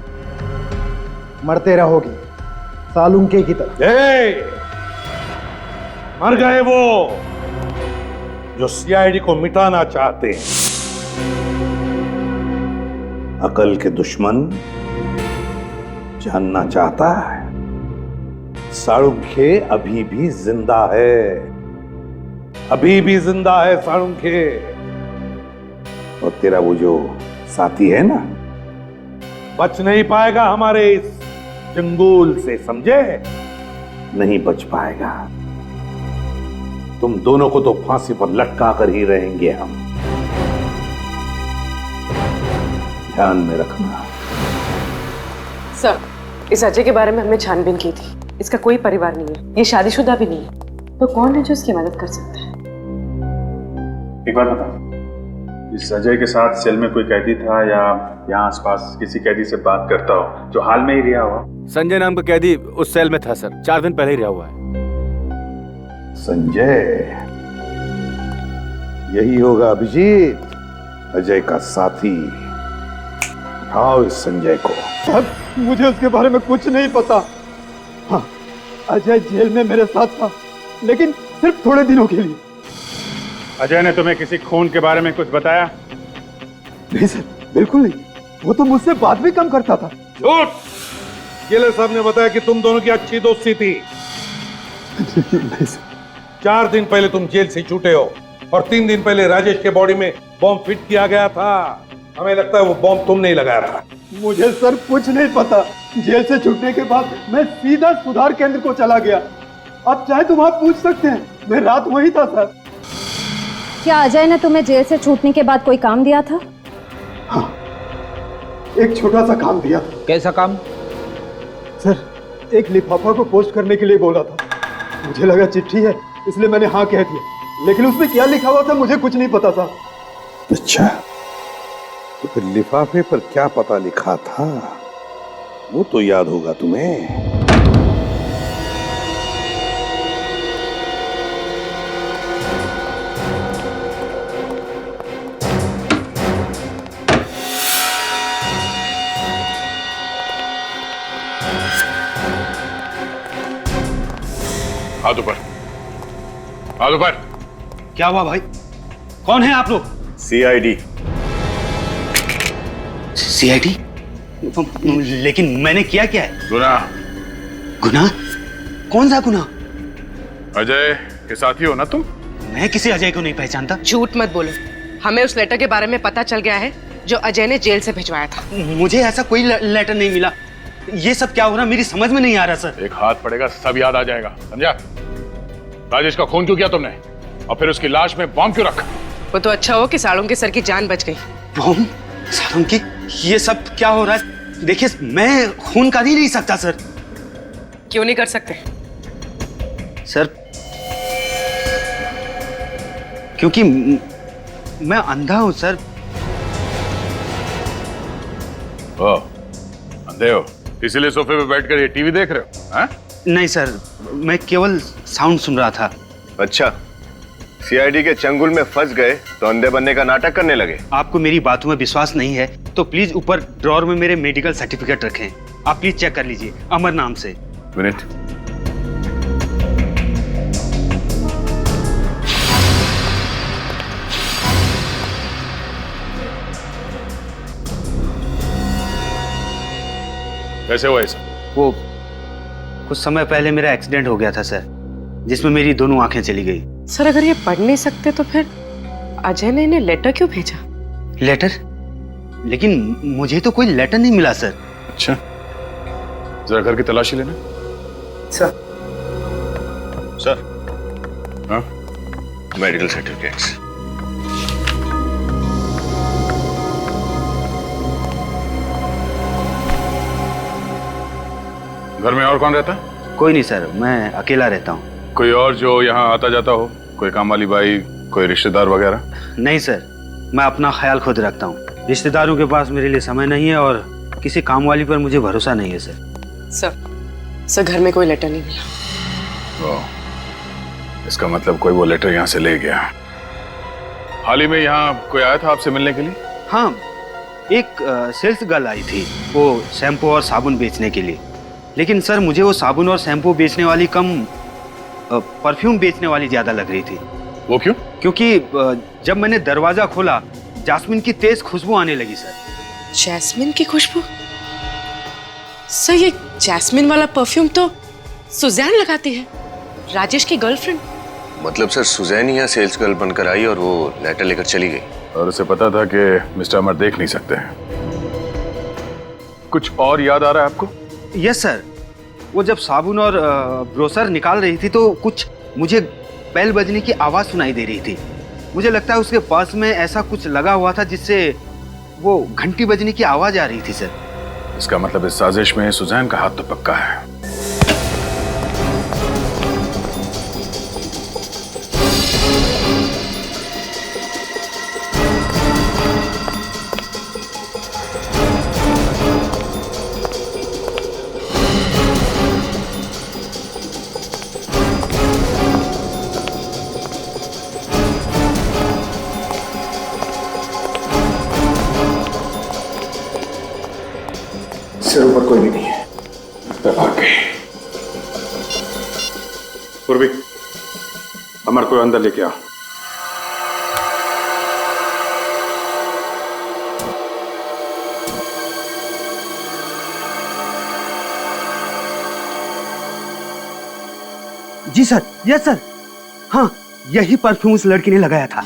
मरते रहोगे सालुंके की तरह। मर गए वो जो सीआईडी को मिटाना चाहते हैं। अकल के दुश्मन जानना चाहता है साळुंखे अभी भी जिंदा है, अभी भी जिंदा है साळुंखे। और तेरा वो जो साथी है ना, बच नहीं पाएगा हमारे इस चंगुल से, समझे? नहीं बच पाएगा। तुम दोनों को तो फांसी पर लटका कर ही रहेंगे हम। ध्यान में रखना। सर, इस अजय के बारे में हमने छानबीन की थी। इसका कोई परिवार नहीं है, ये शादीशुदा भी नहीं है। तो कौन है जो इसकी मदद कर सकता है? एक बात बताओ, इस अजय के साथ सेल में कोई कैदी था या यहाँ आसपास किसी कैदी से बात करता हो जो हाल में ही रिहा हुआ? संजय नाम का कैदी उस सेल में था सर, 4 दिन पहले ही रिहा हुआ है। संजय, यही होगा अभिजीत, अजय का साथी। उठाओ इस संजय को। सर, मुझे उसके बारे में कुछ नहीं पता। हाँ, अजय जेल में मेरे साथ था, लेकिन सिर्फ थोड़े दिनों के लिए। अजय ने तुम्हें किसी खून के बारे में कुछ बताया? नहीं सर, बिल्कुल नहीं। वो तो मुझसे बात भी कम करता था। झूठ! जेलर साहब ने बताया कि तुम दोनों की अच्छी दोस्ती थी। नहीं सर। 4 दिन पहले तुम जेल से छूटे हो और 3 दिन पहले राजेश के बॉडी में बॉम्ब फिट किया गया था। हमें लगता है वो बॉम्ब तुमने ही लगाया था। मुझे सर कुछ नहीं पता। जेल से छूटने के बाद मैं सीधा सुधार केंद्र को चला गया। आप चाहे तो वहां पूछ सकते हैं, मैं रात वही था सर। क्या अजय ने तुम्हें जेल से छूटने के बाद कोई काम दिया था? हाँ, एक छोटा सा काम दिया था। कैसा काम? सर, एक लिफाफा को पोस्ट करने के लिए बोला था। मुझे लगा चिट्ठी है, इसलिए मैंने हाँ कह दिया, लेकिन उसमें क्या लिखा हुआ था मुझे कुछ नहीं पता था। अच्छा, तो फिर लिफाफे पर क्या पता लिखा था वो तो याद होगा तुम्हें। हाथ ऊपर, हाथ ऊपर। क्या हुआ भाई? कौन है आप लोग? सीआईडी। सीआईडी? लेकिन मैंने किया क्या है? गुनाह। गुनाह? कौन सा गुनाह? अजय के साथी हो ना तुम? मैं किसी अजय को नहीं पहचानता। झूठ मत बोलो, हमें उस लेटर के बारे में पता चल गया है जो अजय ने जेल से भिजवाया था। मुझे ऐसा कोई लेटर नहीं मिला। ये सब क्या हो रहा मेरी समझ में नहीं आ रहा सर। एक हाथ पड़ेगा सब याद आ जाएगा, समझा? राजेश का खून क्यों किया तुमने और फिर उसकी लाश में बॉम्ब क्यों रखा? वो तो अच्छा हो कि सालों के सर की जान बच गई। बॉम्ब? सालों की? ये सब क्या हो रहा है? देखिए, मैं खून कर ही नहीं सकता सर। क्यों नहीं कर सकते? सर, क्योंकि मैं अंधा हूं सर। ओ, अंधे हो इसीलिए सोफे पे बैठकर ये टीवी देख रहे हो? हाँ? नहीं सर, मैं केवल साउंड सुन रहा था। अच्छा, सीआईडी के चंगुल में फंस गए तो अंधे बनने का नाटक करने लगे। आपको मेरी बातों में विश्वास नहीं है तो प्लीज ऊपर ड्रॉर में मेरे मेडिकल सर्टिफिकेट रखें। आप प्लीज चेक कर लीजिए, अमर नाम से। मिनट। कैसे हुआ ऐसा? वो कुछ समय पहले मेरा एक्सीडेंट हो गया था सर, जिसमें मेरी दोनों आंखें चली गई। सर, अगर ये पढ़ नहीं सकते तो फिर अजय ने इन्हें लेटर क्यों भेजा? लेटर? लेकिन मुझे तो कोई लेटर नहीं मिला सर। अच्छा, जरा घर की तलाशी लेना। सर। सर। हाँ? Medical certificates. घर में और कौन रहता है? कोई नहीं सर, मैं अकेला रहता हूँ। कोई और जो यहाँ आता जाता हो? कोई काम वाली बाई, कोई रिश्तेदार वगैरह? नहीं सर, मैं अपना ख्याल खुद रखता हूँ। रिश्तेदारों के पास मेरे लिए समय नहीं है और किसी काम वाली पर मुझे भरोसा नहीं है सर। सर, घर में कोई लेटर नहीं मिला। इसका मतलब कोई वो लेटर यहाँ से ले गया। हाल ही में यहाँ कोई आया था आपसे मिलने के लिए? हाँ, एक सेल्स गर्ल आई थी, वो शैम्पू और साबुन बेचने के लिए। लेकिन सर, मुझे वो साबुन और शैम्पू बेचने वाली कम परफ्यूम बेचने वाली ज्यादा लग रही थी। वो क्यों? क्योंकि जब मैंने दरवाजा खोला, जास्मिन की तेज खुशबू आने लगी सर। जैस्मिन की खुशबू? सर, ये जैस्मिन वाला परफ्यूम तो सुजैन लगाती है, राजेश की गर्लफ्रेंड। मतलब सर, सुजैन यहाँ सेल्स गर्ल बनकर आई और वो लेटर लेकर चली गई। और उसे पता था कि मिस्टर अमर देख नहीं सकते हैं। कुछ और याद आ रहा है आपको? यस सर, वो जब साबुन और ब्रोसर निकाल रही थी तो कुछ मुझे बेल बजने की आवाज सुनाई दे रही थी। मुझे लगता है उसके पर्स में ऐसा कुछ लगा हुआ था जिससे वो घंटी बजने की आवाज आ रही थी सर। इसका मतलब इस साजिश में सुजैन का हाथ तो पक्का है। सिर ऊपर कोई भी नहीं है। भाग गई। पूर्वी, अमर को अंदर लेके आओ। जी सर, यस सर। हाँ, यही परफ्यूम उस लड़की ने लगाया था।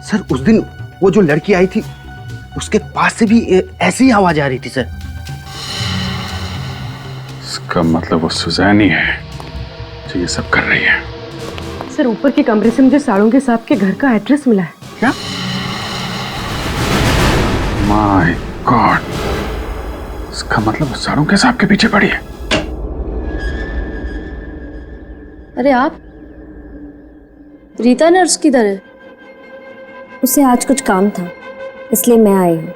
सर उस दिन वो जो लड़की आई थी उसके पास से भी ऐसी ही आवाज आ रही थी सर। इसका मतलब वो सुजैन ही है जो ये सब कर रही है। सर ऊपर के कमरे से मुझे साड़ोंके साहब के घर का एड्रेस मिला है। क्या? माय गॉड, इसका मतलब वो साड़ोंके साहब के पीछे पड़ी है। अरे आप, रीता नर्स किधर है? उसे आज कुछ काम था इसलिए मैं आई हूँ।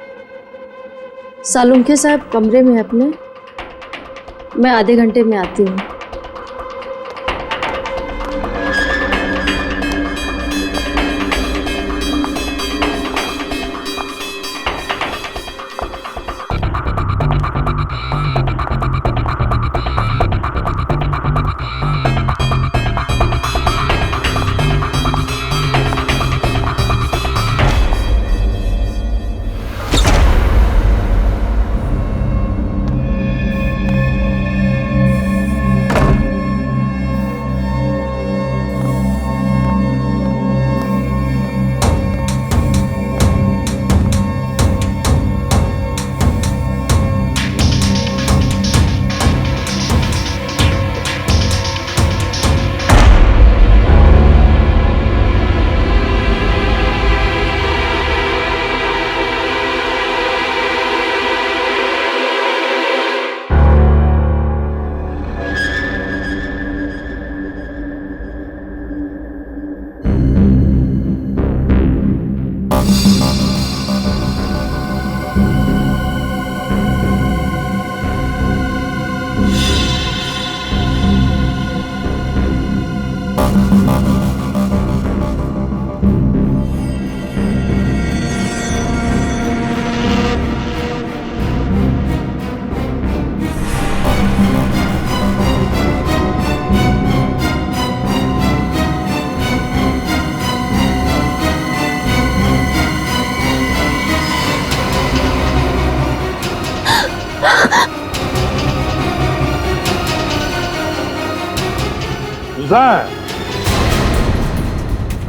सालुंखे साहब कमरे में अपने, मैं आधे घंटे में आती हूँ।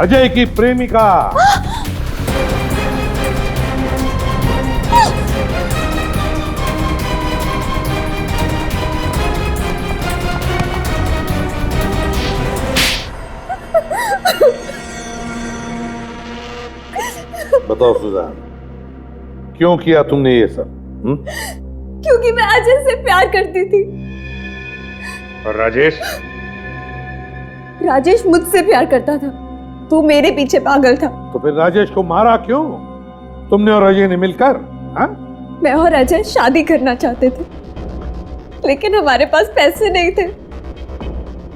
अजय की प्रेमिका। बताओ सुजान, क्यों किया तुमने ये सब? क्योंकि मैं अजय से प्यार करती थी। और राजेश? राजेश मुझसे प्यार करता था, तू मेरे पीछे पागल था। तो फिर राजेश को मारा क्यों? तुमने और अजय ने मिलकर? हाँ? मैं और अजय शादी करना चाहते थे, लेकिन हमारे पास पैसे नहीं थे।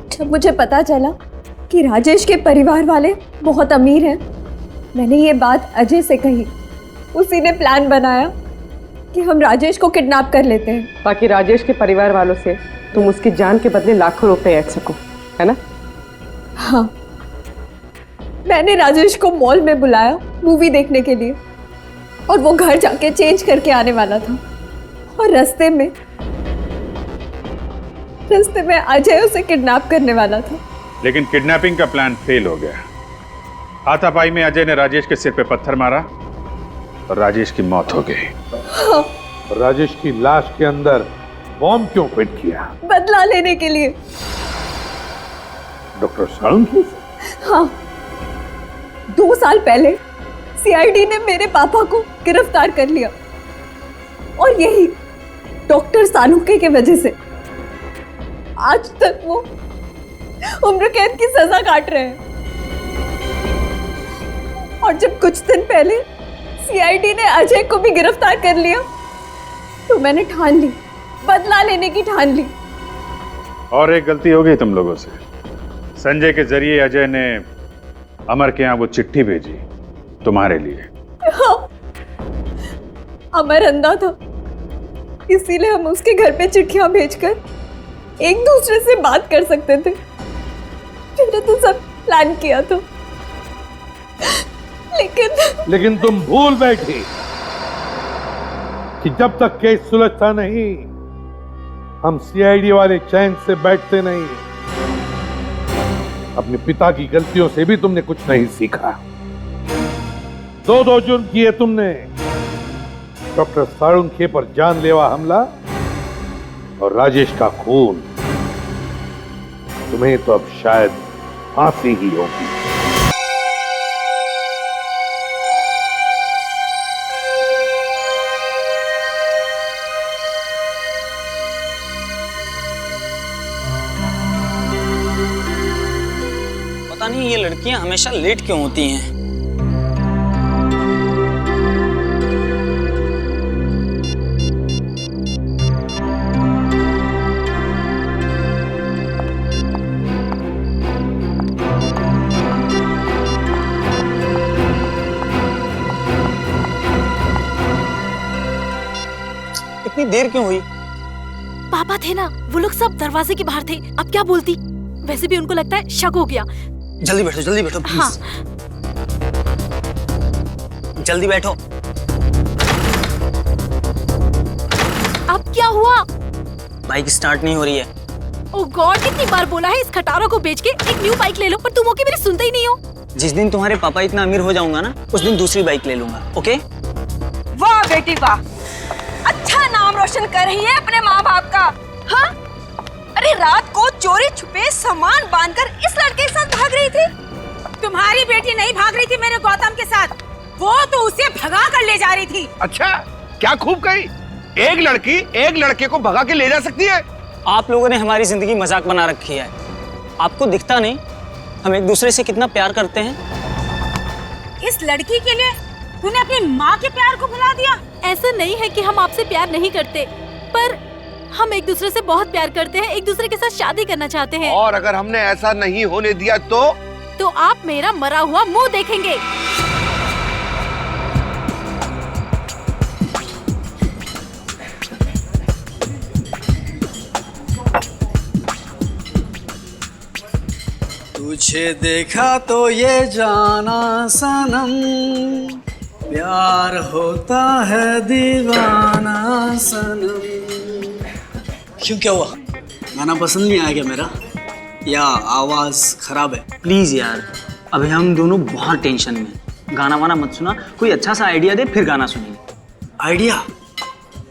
जब मुझे पता चला कि राजेश के परिवार वाले बहुत अमीर हैं, मैंने ये बात अजय से कही। उसी ने प्लान बनाया कि हम राजेश को किडनैप कर लेते हैं, ताकि राजेश के परिवार वालों से तुम उसकी जान के बदले लाखों रुपए ऐंठ सको, है ना? हाँ, मैंने राजेश को मॉल में बुलाया मूवी देखने के लिए, और वो घर जाके चेंज करके आने वाला था। और रास्ते में रास्ते में अजय उसे किडनैप करने वाला था। लेकिन किडनैपिंग का प्लान फेल हो गया। हाथापाई में अजय ने राजेश के सिर पे पत्थर मारा और राजेश की मौत हो गई। हाँ। राजेश की लाश के अंदर बॉम्ब क्यों फिट किया? बदला लेने के लिए। डॉक्टर साळुंखे? हाँ, 2 साल पहले सीआईडी ने मेरे पापा को गिरफ्तार कर लिया और यही डॉक्टर साळुंखे की वजह से आज तक वो उम्र कैद की सजा काट रहे हैं। और जब कुछ दिन पहले सीआईडी ने अजय को भी गिरफ्तार कर लिया तो मैंने ठान ली, बदला लेने की ठान ली। और एक गलती हो गई तुम लोगों से। संजय के जरिए अजय ने अमर के यहाँ वो चिट्ठी भेजी तुम्हारे लिए। हाँ, अमर अंधा था, इसीलिए हम उसके घर पे चिट्ठियां भेजकर एक दूसरे से बात कर सकते थे। मैंने तो सब प्लान किया था, लेकिन तुम भूल बैठी कि जब तक केस सुलझता नहीं हम सीआईडी वाले चैन से बैठते नहीं। अपने पिता की गलतियों से भी तुमने कुछ नहीं सीखा। 2 जुर्म किए तुमने, डॉक्टर साळुंखे पर जानलेवा हमला और राजेश का खून। तुम्हें तो अब शायद फांसी ही होगी। पता नहीं ये लड़कियां हमेशा लेट क्यों होती हैं। इतनी देर क्यों हुई? पापा थे ना, वो लोग सब दरवाजे के बाहर थे। अब क्या बोलती? वैसे भी उनको लगता है शक हो गया। जल्दी बैठो प्लीज। हाँ। जल्दी बैठो। अब क्या हुआ? बाइक स्टार्ट नहीं हो रही है। ओह गॉड, कितनी बार बोला है इस खटारा को बेच के एक न्यू बाइक ले लो, पर तुम ओके मेरी सुनते ही नहीं हो। जिस दिन तुम्हारे पापा इतना अमीर हो जाऊंगा ना, उस दिन दूसरी बाइक ले लूंगा। ओके? वाह बेटी वाह, अच्छा नाम रोशन कर रही है अपने माँ बाप का। हाँ? अरे रात को चोरी छुपे सामान बांधकर इस लड़के के साथ भाग रही थी। तुम्हारी बेटी नहीं भाग रही थी मेरे गौतम के साथ, वो तो उसे भगा कर ले जा रही थी। अच्छा, क्या खूब कही। एक लड़की एक लड़के को भगा के ले जा सकती है? आप लोगों ने हमारी जिंदगी मजाक बना रखी है। आपको दिखता नहीं हम एक दूसरे से कितना प्यार करते हैं। इस लड़की के लिए तूने अपनी माँ के प्यार को भुला दिया। ऐसा नहीं है कि हम आपसे प्यार नहीं करते, पर हम एक दूसरे से बहुत प्यार करते हैं, एक दूसरे के साथ शादी करना चाहते हैं। और अगर हमने ऐसा नहीं होने दिया तो आप मेरा मरा हुआ मुंह देखेंगे। तुझे देखा तो ये जाना सनम, प्यार होता है दीवाना सनम। क्यों, क्या हुआ? गाना पसंद नहीं आया क्या मेरा, या आवाज खराब है? प्लीज यार, अभी हम दोनों बहुत टेंशन में। गाना वाना मत सुना, कोई अच्छा सा आइडिया दे फिर गाना सुनेंगे। आइडिया?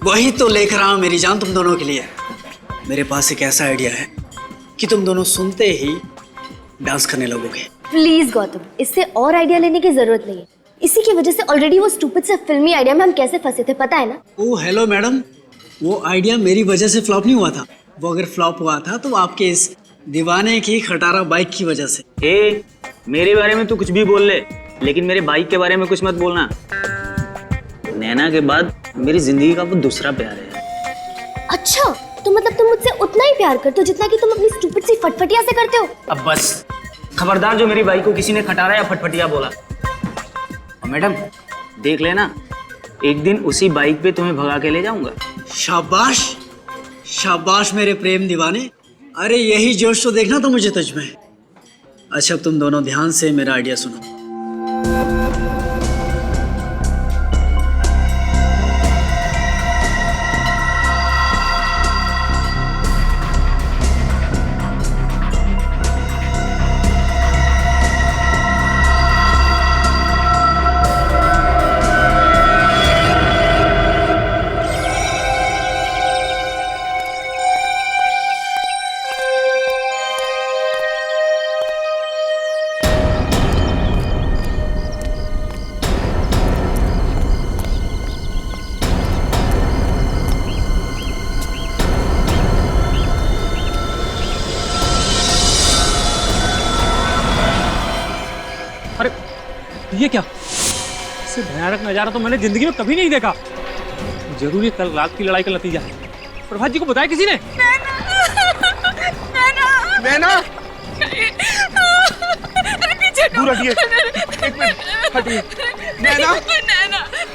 वही तो लेकर आया मेरी जान तुम दोनों के लिए। मेरे पास एक ऐसा आइडिया है कि तुम दोनों सुनते ही डांस करने लगोगे। प्लीज गौतम, इससे और आइडिया लेने की जरूरत नहीं है। इसी की वजह से ऑलरेडी वो स्टूपिड से फिल्मी आइडिया में हम कैसे फंसे थे, पता है ना? ओ हेलो मैडम, वो आइडिया मेरी वजह से फ्लॉप नहीं हुआ था। वो अगर फ्लॉप हुआ था तो आपके इस दीवाने की खटारा बाइक की वजह से। मेरे बारे में तू कुछ भी बोल ले, लेकिन मेरे बाइक के बारे में कुछ मत बोलना। नैना के बाद मेरी जिंदगी का वो दूसरा प्यार है। अच्छा, तो मतलब तुम मुझसे उतना ही प्यार करते हो जितना कि तुम अपनी स्टूपिड सी फटफटिया से करते हो? अब बस खबरदार जो मेरी बाइक को किसी ने खटारा या फटफटिया बोला। और मैडम देख लेना, एक दिन उसी बाइक पे तुम्हें भगा के ले जाऊंगा। शाबाश शाबाश मेरे प्रेम दीवाने। अरे यही जोश तो देखना तो मुझे तुझ में। अच्छा, अब तुम दोनों ध्यान से मेरा आइडिया सुनो। ये क्या? इससे भयानक नजारा तो मैंने जिंदगी में कभी नहीं देखा। जरूर ये कल रात की लड़ाई का नतीजा है। प्रभात जी को बताया किसी ने? नैना, पीछे दूर हटिए, एक मिनट हटिए। नैना,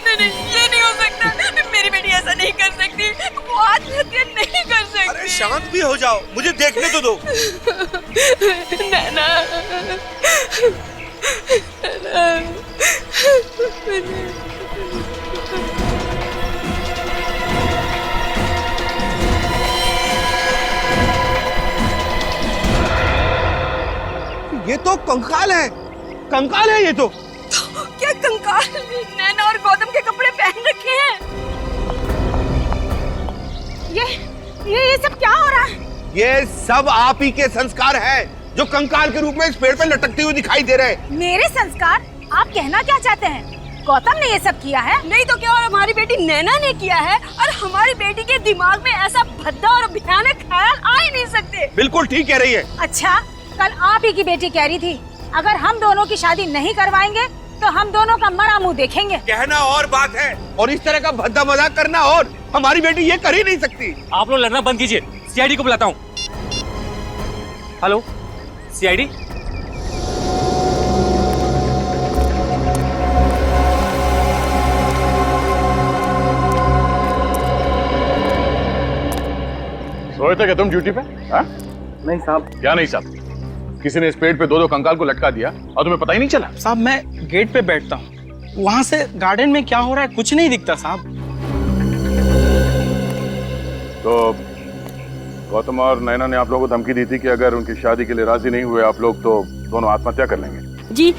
नहीं, ये नहीं हो सकता। मेरी बेटी ऐसा नहीं कर सकती, वो आत्महत्या नहीं कर सकती। अरे शांत भी हो जाओ, मुझे देखने तो दो। नैना, ये तो कंकाल है, कंकाल है ये तो। क्या कंकाल? नैना और गौतम के कपड़े पहन रखे हैं। ये सब क्या हो रहा है? ये सब आप ही के संस्कार हैं, जो कंकाल के रूप में इस पेड़ पे लटकते हुए दिखाई दे रहे हैं। मेरे संस्कार? आप कहना क्या चाहते हैं? गौतम ने ये सब किया है? नहीं तो क्या, और हमारी बेटी नैना ने किया है। और हमारी बेटी के दिमाग में ऐसा भद्दा और भयानक ख्याल आ ही नहीं सकते। बिल्कुल ठीक कह रही है। अच्छा, कल आप ही की बेटी कह रही थी अगर हम दोनों की शादी नहीं करवाएंगे तो हम दोनों का मरा मुंह देखेंगे। कहना और बात है, और इस तरह का भद्दा मजाक करना और। हमारी बेटी ये कर ही नहीं सकती। आप लोग लड़ना बंद कीजिए, सीआईडी को बुलाता हूँ। Hello, CID. सोए थे क्या तुम ड्यूटी पे? हाँ? नहीं साहब। क्या नहीं साहब? किसी ने इस पेड़ पे दो कंकाल को लटका दिया और तुम्हें पता ही नहीं चला? साहब मैं गेट पे बैठता हूँ, वहां से गार्डन में क्या हो रहा है कुछ नहीं दिखता साहब। तो गौतम और नैना ने आप लोगों को धमकी दी थी कि अगर उनकी शादी के लिए राजी नहीं हुए आप लोग तो दोनों आत्महत्या कर लेंगे। जी,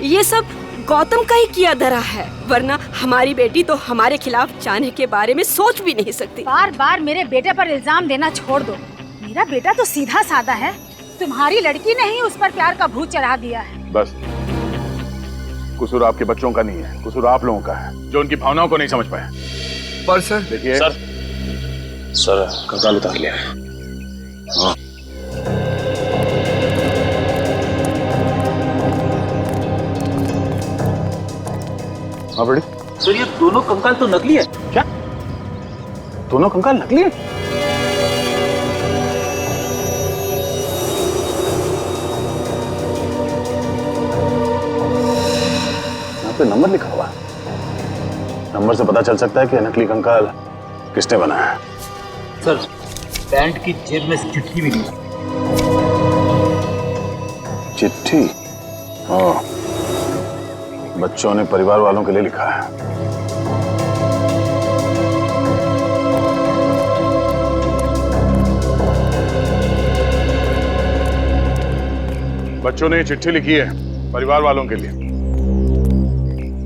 ये सब गौतम का ही किया धरा है, वरना हमारी बेटी तो हमारे खिलाफ जाने के बारे में सोच भी नहीं सकती। बार बार मेरे बेटे पर इल्जाम देना छोड़ दो। मेरा बेटा तो सीधा साधा है, तुम्हारी लड़की ने ही उस पर प्यार का भूत चढ़ा दिया है। बस, कसूर आपके बच्चों का नहीं है, कसूर आप लोगों का है जो उनकी भावनाओं को नहीं समझ पाए। पर सर देखिए सर कंकाल उतार लिया। हाँ। हाँ बड़ी सर, ये दोनों कंकाल तो नकली है। क्या? दोनों कंकाल नकली है? यहाँ पे नंबर लिखा हुआ है। नंबर से पता चल सकता है कि नकली कंकाल किसने बनाया है। सर, पैंट की जेब में चिट्ठी भी नहीं। चिट्ठी? हाँ, बच्चों ने परिवार वालों के लिए लिखा है। बच्चों ने ये चिट्ठी लिखी है परिवार वालों के लिए।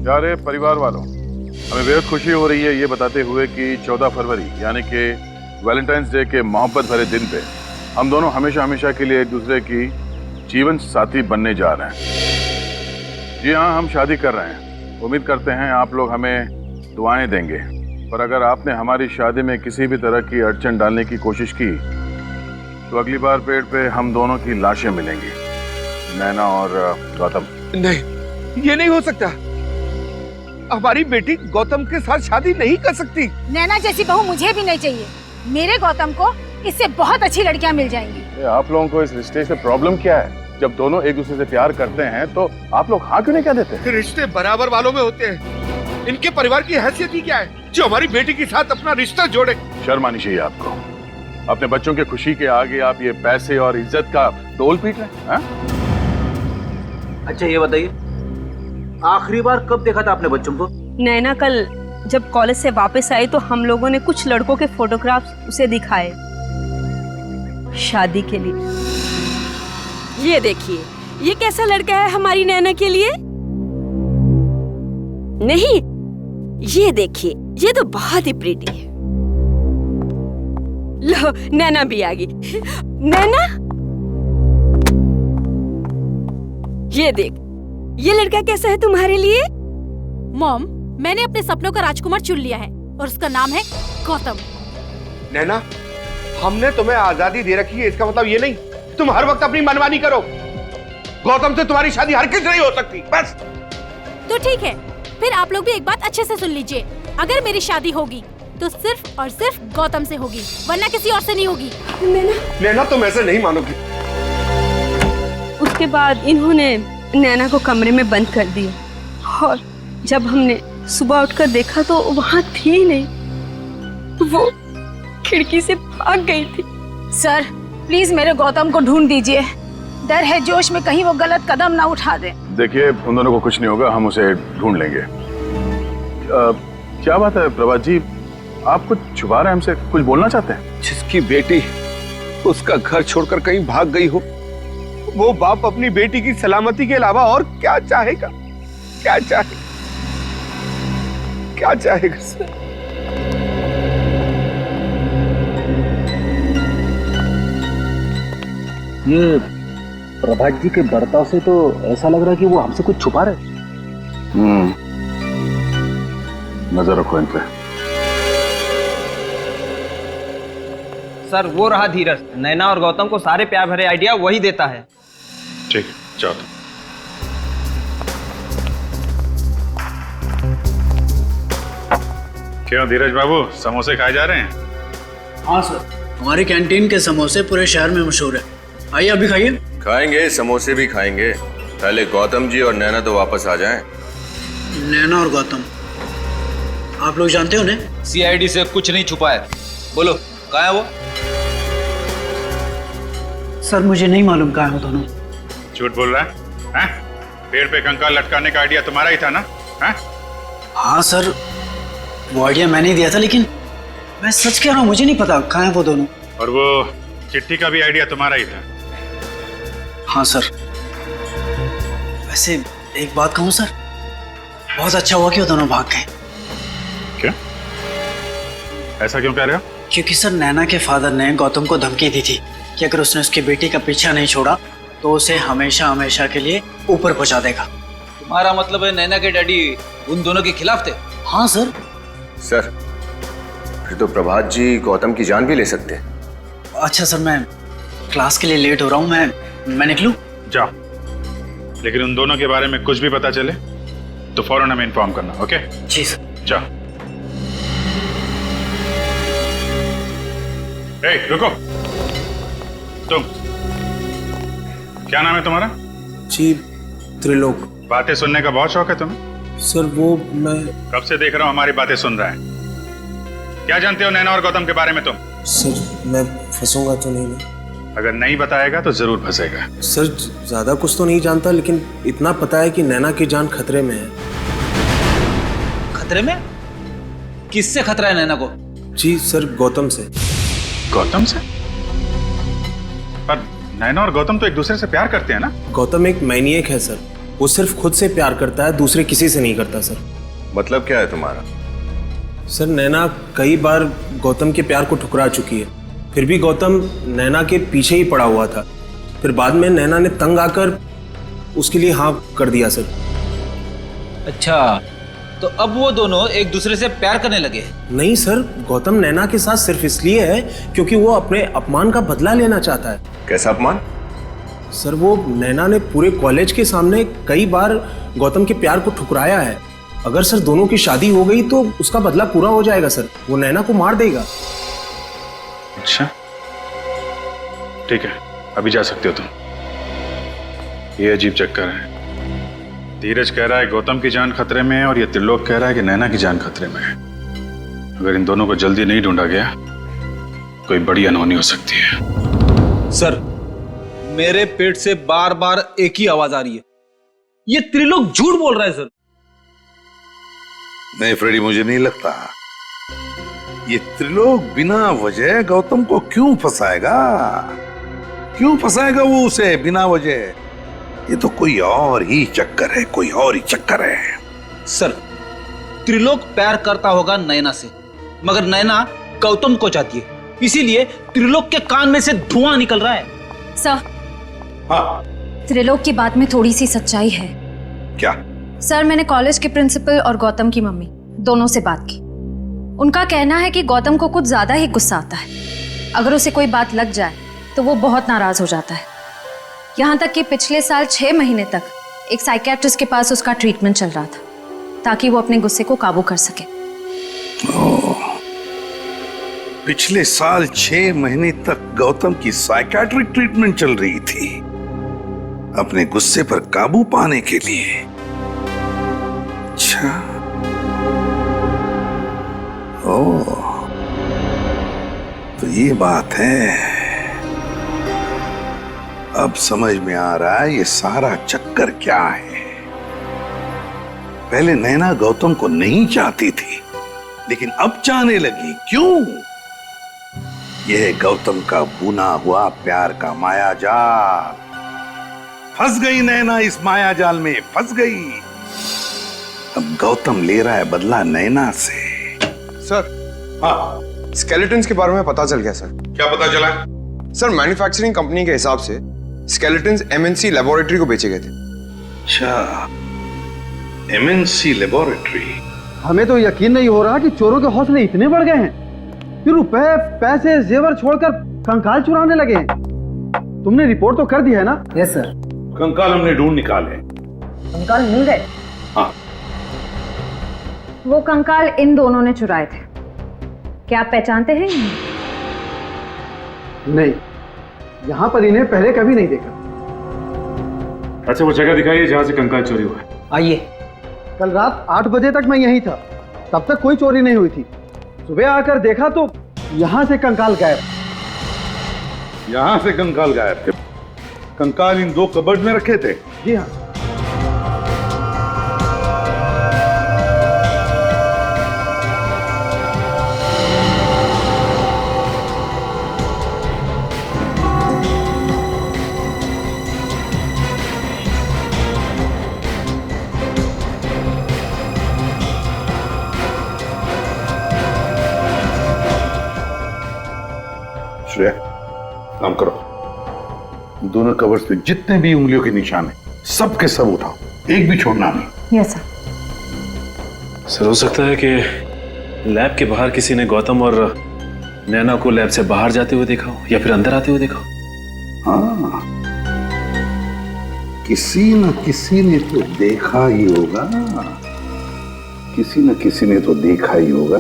प्यारे परिवार वालों, हमें बेहद खुशी हो रही है ये बताते हुए कि 14 फरवरी यानी कि वैलेंटाइंस डे के मोहब्बत भरे दिन पे हम दोनों हमेशा हमेशा के लिए एक दूसरे की जीवन साथी बनने जा रहे हैं। जी हाँ, हम शादी कर रहे हैं। उम्मीद करते हैं आप लोग हमें दुआएं देंगे, पर अगर आपने हमारी शादी में किसी भी तरह की अड़चन डालने की कोशिश की तो अगली बार पेड़ पे हम दोनों की लाशें मिलेंगी, नैना और गौतम। नहीं, ये नहीं हो सकता। हमारी बेटी गौतम के साथ शादी नहीं कर सकती। नैना जैसी बहू मुझे भी नहीं चाहिए। मेरे गौतम को इससे बहुत अच्छी लड़कियां मिल जाएंगी। आप लोगों को इस रिश्ते से प्रॉब्लम क्या है? जब दोनों एक दूसरे से प्यार करते हैं तो आप लोग हाँ क्यों नहीं कह देते? रिश्ते बराबर वालों में होते हैं। इनके परिवार की हैसियत ही क्या है जो हमारी बेटी के साथ अपना रिश्ता जोड़े? शर्म आनी चाहिए आपको। अपने बच्चों के खुशी के आगे आप ये पैसे और इज्जत का डोल पीट रहे हैं। अच्छा ये बताइए, आखिरी बार कब देखा था आपने बच्चों को? नैना कल जब कॉलेज से वापस आई तो हम लोगों ने कुछ लड़कों के फोटोग्राफ्स उसे दिखाए शादी के लिए। ये देखिए, ये कैसा लड़का है हमारी नैना के लिए? नहीं, ये देखिए, ये तो बहुत ही प्रीटी है। लो, नैना भी आ गई। नैना, ये देख, ये लड़का कैसा है तुम्हारे लिए? मॉम, मैंने अपने सपनों का राजकुमार चुन लिया है और उसका नाम है गौतम। नैना, हमने तुम्हें आजादी दे रखी है, इसका मतलब ये नहीं तुम हर वक्त अपनी मनमानी करो। गौतम से तुम्हारी शादी हर किस नहीं हो सकती, बस। तो ठीक है, फिर आप लोग भी एक बात अच्छे से सुन लीजिए। अगर मेरी शादी होगी तो सिर्फ और सिर्फ गौतम से होगी, वरना किसी और से नहीं होगी। नैना तुम ऐसे नहीं मानोगी। उसके बाद इन्होंने नैना को कमरे में बंद कर दिया और जब हमने सुबह उठकर देखा तो वहाँ थी ही नहीं, वो खिड़की से भाग गई थी। सर प्लीज मेरे गौतम को ढूंढ दीजिए, डर है जोश में कहीं वो गलत कदम ना उठा दे। देखिए उन दोनों को कुछ नहीं होगा, हम उसे ढूंढ लेंगे। क्या बात है प्रभात जी, आप कुछ छुपा रहे हैं हमसे, कुछ बोलना चाहते हैं? जिसकी बेटी उसका घर छोड़कर कहीं भाग गई हो, वो बाप अपनी बेटी की सलामती के अलावा और क्या चाहेगा? क्या चाहेगा? क्या चाहेगा सर? ये प्रभात जी के बर्ताव से तो ऐसा लग रहा है कि वो हमसे कुछ छुपा रहे। नजर रखो इन पे। सर वो रहा धीरज, नैना और गौतम को सारे प्यार भरे आइडिया वही देता है। ठीक है, जाओ तुम। क्यों धीरज बाबू, समोसे खाए जा रहे हैं? हाँ सर, हमारी कैंटीन के समोसे पूरे शहर में मशहूर है। आइए अभी खाइए। खाएंगे, समोसे भी खाएंगे, पहले गौतम जी और नैना तो वापस आ जाएं। नैना और गौतम, आप लोग जानते हो उन्हें? सीआईडी से कुछ नहीं छुपा है, बोलो कहाँ है वो? सर मुझे नहीं मालूम कहाँ है वो दोनों। झूठ बोल रहा है? पेड़ पे कंकाल लटकाने का आइडिया तुम्हारा ही था ना? हाँ सर, वो आइडिया मैंने ही दिया था, लेकिन मैं सच कह रहा हूँ, मुझे नहीं पता कहाँ है वो दोनों। और वो चिट्ठी का भी आइडिया तुम्हारा ही था? हाँ सर। वैसे एक बात कहूँ सर, बहुत अच्छा हुआ कि वो दोनों भाग गए। क्या? ऐसा क्यों कह रहे हो? क्योंकि सर नैना के फादर ने गौतम को धमकी दी थी कि अगर उसने उसकी बेटी का पीछा नहीं छोड़ा तो उसे हमेशा हमेशा के लिए ऊपर पहुंचा देगा। तुम्हारा मतलब है नैना के डैडी उन दोनों के खिलाफ थे? हाँ सर। सर फिर तो प्रभात जी गौतम की जान भी ले सकते हैं। अच्छा सर, मैं क्लास के लिए लेट हो रहा हूँ, मैं निकलूं? जाओ, लेकिन उन दोनों के बारे में कुछ भी पता चले तो फौरन हमें इन्फॉर्म करना, ओके? जी सर। जाओ। ए, रुको। तुम, क्या नाम है तुम्हारा? जी त्रिलोक। बातें सुनने का बहुत शौक है तुम्हें? सर वो मैं कब से देख रहा हूँ हमारी बातें सुन रहा है। क्या जानते हो नैना और गौतम के बारे में तुम? सर मैं फंसूंगा तो नहीं ना? अगर नहीं बताएगा तो जरूर फंसेगा। सर ज्यादा कुछ तो नहीं जानता, लेकिन इतना पता है कि नैना की जान खतरे में है। खतरे में? किससे खतरा है नैना को? जी सर, गौतम से। गौतम से? पर नैना और गौतम तो एक दूसरे से प्यार करते हैं ना? गौतम एक मैनिएक है सर, वो सिर्फ खुद से प्यार करता है, दूसरे किसी से नहीं करता सर। मतलब क्या है तुम्हारा? सर नैना कई बार गौतम के प्यार को ठुकरा चुकी है, फिर भी गौतम नैना के पीछे ही पड़ा हुआ था। फिर बाद में नैना ने तंग आकर उसके लिए हाँ कर दिया सर। अच्छा, तो अब वो दोनों एक दूसरे से प्यार करने लगे? नहीं सर, गौतम नैना के साथ सिर्फ इसलिए है क्योंकि वो अपने अपमान का बदला लेना चाहता है। कैसा अपमान? सर वो नैना ने पूरे कॉलेज के सामने कई बार गौतम के प्यार को ठुकराया है। अगर सर दोनों की शादी हो गई तो उसका बदला पूरा हो जाएगा सर, वो नैना को मार देगा। अच्छा ठीक है, अभी जा सकते हो तुम। ये अजीब चक्कर है। धीरज कह रहा है गौतम की जान खतरे में है और ये त्रिलोक कह रहा है कि नैना की जान खतरे में है। अगर इन दोनों को जल्दी नहीं ढूंढा गया कोई बड़ी अनहोनी हो सकती है। सर मेरे पेट से बार बार एक ही आवाज आ रही है, ये त्रिलोक झूठ बोल रहा है सर। नहीं फ्रेडी, मुझे नहीं लगता ये त्रिलोक बिना वजह गौतम को क्यों फंसाएगा। क्यों फंसाएगा वो उसे बिना वजह? ये तो कोई और ही चक्कर है, कोई और ही चक्कर है। सर त्रिलोक प्यार करता होगा नैना से, मगर नैना गौतम को चाहती है, इसीलिए त्रिलोक के कान में से धुआं निकल रहा है। सर हाँ त्रिलोक की बात में थोड़ी सी सच्चाई है। क्या? सर मैंने कॉलेज के प्रिंसिपल और गौतम की मम्मी दोनों से बात की। उनका कहना है कि गौतम को कुछ ज्यादा ही गुस्सा आता है। अगर उसे कोई बात लग जाए तो वो बहुत नाराज हो जाता है। यहाँ तक कि पिछले साल 6 महीने तक एक साइकियाट्रिस्ट के पास उसका ट्रीटमेंट चल रहा था ताकि वो अपने गुस्से को काबू कर सके। पिछले साल 6 महीने तक गौतम की साइकियाट्रिक ट्रीटमेंट चल रही थी अपने गुस्से पर काबू पाने के लिए। अच्छा, ओह, तो ये बात है। अब समझ में आ रहा है ये सारा चक्कर क्या है। पहले नैना गौतम को नहीं चाहती थी, लेकिन अब चाहने लगी। क्यों? यह गौतम का बुना हुआ प्यार का माया जाल। फंस गई नैना, इस माया जाल में फंस गई। अब गौतम ले रहा है बदला नैना से। सर, हाँ, स्केलेटन्स के बारे में पता चल गया सर। क्या पता चला? सर, मैन्युफैक्चरिंग कंपनी के हिसाब से स्केलेटन्स एमएनसी लेबोरेटरी को बेचे गए थे। अच्छा, एमएनसी लेबोरेटरी। हमें तो यकीन नहीं हो रहा कि चोरों के हौसले इतने बढ़ गए हैं कि रुपए, पैसे, जेवर छोड़कर कंकाल चुराने लगे हैं। तुमने रिपोर्ट तो कर दी है ना? Yes sir. कंकाल हमने ढूंढ निकाले। कंकाल मिल गए? हाँ। वो कंकाल इन दोनों ने चुराए थे। क्या आप पहचानते हैं? नहीं, यहाँ पर इन्हें पहले कभी नहीं देखा। अच्छा, वो जगह दिखाइए जहाँ से कंकाल चोरी हुआ है। आइए। कल रात 8 बजे तक मैं यहीं था, तब तक कोई चोरी नहीं हुई थी। सुबह आकर देखा तो यहाँ से कंकाल गायब। यहाँ से कंकाल गायब थे? कंकाल इन 2 कबर्ड में रखे थे? जी हाँ। श्रेया, काम करो। दोनों कवर्स पे जितने भी उंगलियों के निशान हैं, सब के सब उठाओ, एक भी छोड़ना नहीं। Yes sir. सर, हो सकता है कि लैब के बाहर किसी ने गौतम और नैना को लैब से बाहर जाते हुए देखा हो या फिर अंदर आते हुए देखा हो। हाँ, किसी न किसी ने तो देखा ही होगा। किसी न किसी ने तो देखा ही होगा।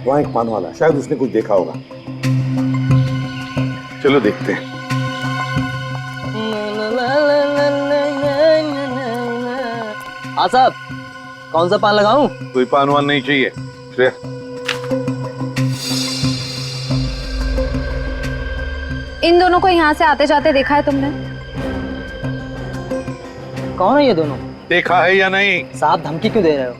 वहां एक पान वाला, शायद उसने कुछ देखा होगा। चलो देखते हैं। हाँ साहब, कौन सा पान लगाऊं? कोई पान वान नहीं चाहिए। श्रेया, इन दोनों को यहाँ से आते जाते देखा है तुमने? कौन है ये दोनों? देखा है या नहीं? साहब, धमकी क्यों दे रहे हो?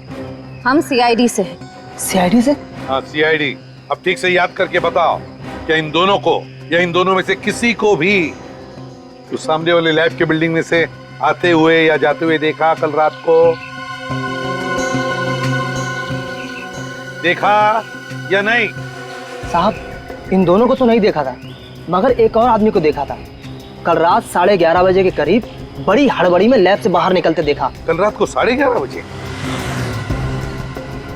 हम सीआईडी से हैं। सीआईडी से? हाँ, सीआईडी। अब ठीक से याद करके बताओ, क्या इन दोनों को या इन दोनों में से किसी को भी तो सामने वाले लैब के बिल्डिंग में से आते हुए या जाते हुए देखा कल रात को? देखा या नहीं? साहब, इन दोनों को तो नहीं देखा था, मगर एक और आदमी को देखा था। कल रात 11:30 बजे के करीब बड़ी हड़बड़ी में लैब से बाहर निकलते देखा। कल रात को 11:30 बजे?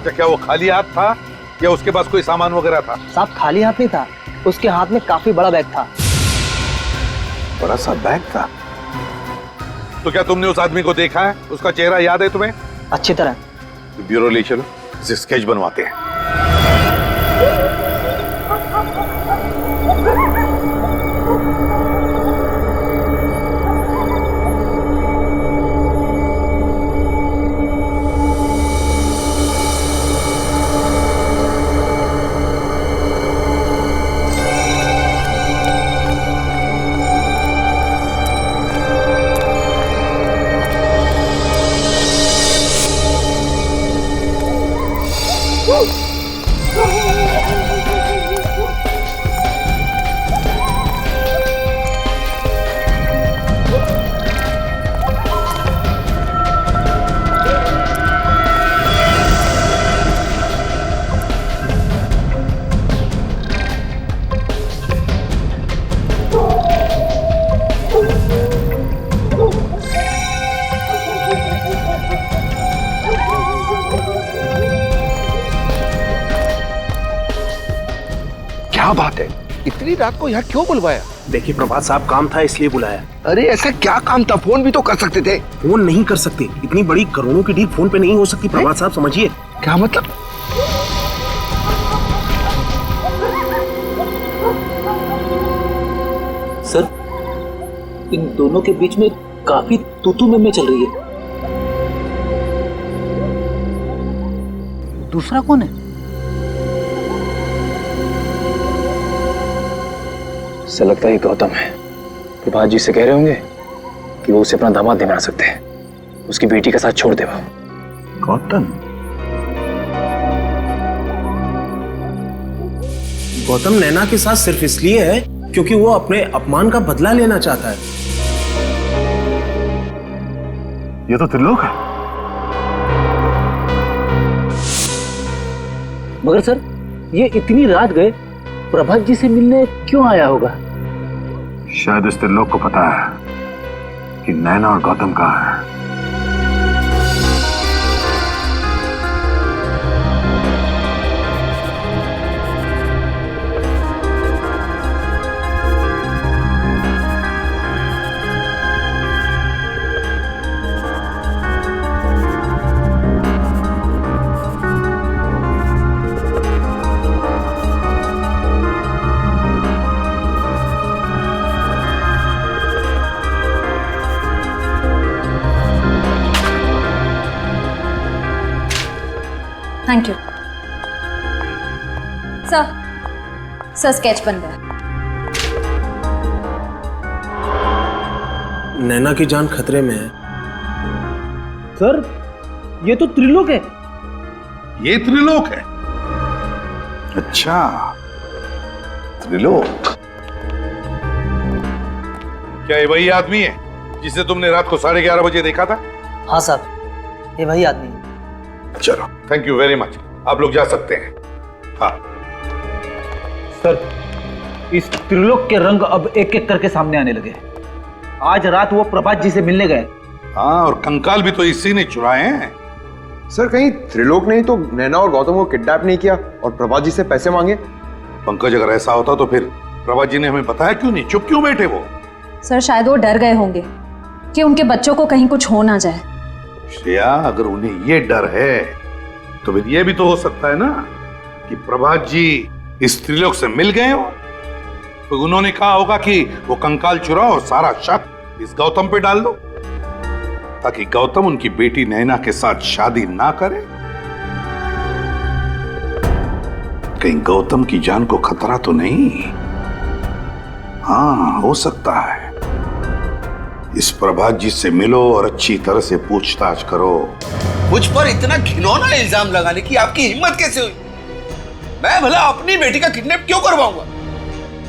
क्या वो खाली हाथ था या उसके पास कोई सामान वगैरह था? साहब, खाली हाथ नहीं था, उसके हाथ में काफी बड़ा बैग था। बड़ा सा बैग था? तो क्या तुमने उस आदमी को देखा है? उसका चेहरा याद है तुम्हें? अच्छी तरह। तो ब्यूरो ले चलो, इसे स्केच बनवाते हैं। रात को यहाँ क्यों बुलवाया? देखिए प्रभात साहब, काम था इसलिए बुलाया। अरे ऐसा क्या काम था? फोन भी तो कर सकते थे। फोन नहीं कर सकते, इतनी बड़ी करोड़ों की डील फोन पे नहीं हो सकती प्रभात साहब, समझिए। क्या मतलब? सर, इन दोनों के बीच में काफी तू-तू में चल रही है। दूसरा कौन है? ऐसा लगता है गौतम है। प्रभात जी से कह रहे होंगे कि वो उसे अपना दामाद नहीं बना सकते, उसकी बेटी का साथ छोड़ दे। वो गौतम नैना के साथ सिर्फ इसलिए है क्योंकि वो अपने अपमान का बदला लेना चाहता है। ये तो त्रिलोक है। मगर सर, ये इतनी रात गए प्रभात जी से मिलने क्यों आया होगा? शायद इस त्रिलोक को पता है कि नैना और गौतम कहाँ है। Thank you sir. Sir sketch बन गया। नैना की जान खतरे में है। सर, ये तो त्रिलोक है। ये त्रिलोक है? अच्छा, त्रिलोक। क्या ये वही आदमी है जिसे तुमने रात को 11:30 बजे देखा था? हाँ साहब, ये वही आदमी है। चलो, थैंक यू वेरी मच, आप लोग जा सकते हैं। हाँ सर, इस त्रिलोक के रंग अब एक एक करके सामने आने लगे। आज रात वो प्रभात जी से मिलने गए। हाँ, और कंकाल भी तो इसी ने चुराए हैं। सर, कहीं त्रिलोक ने ही तो नैना और गौतम को किडनैप नहीं किया और प्रभात जी से पैसे मांगे? पंकज, अगर ऐसा होता तो फिर प्रभात जी ने हमें बताया क्यों नहीं? चुप क्यों बैठे वो? सर शायद वो डर गए होंगे कि उनके बच्चों को कहीं कुछ हो ना जाए। श्रेया, अगर उन्हें ये डर है तो फिर ये भी तो हो सकता है ना कि प्रभात जी इस त्रिलोक से मिल गए हो, तो उन्होंने कहा होगा कि वो कंकाल चुराओ और सारा शक इस गौतम पे डाल दो, ताकि गौतम उनकी बेटी नैना के साथ शादी ना करे। कहीं गौतम की जान को खतरा तो नहीं? हाँ, हो सकता है। इस प्रभात जी से मिलो और अच्छी तरह से पूछताछ करो। मुझ पर इतना घिनौना इल्जाम लगाने की आपकी हिम्मत कैसे हुई? मैं भला अपनी बेटी का किडनैप क्यों करवाऊंगा?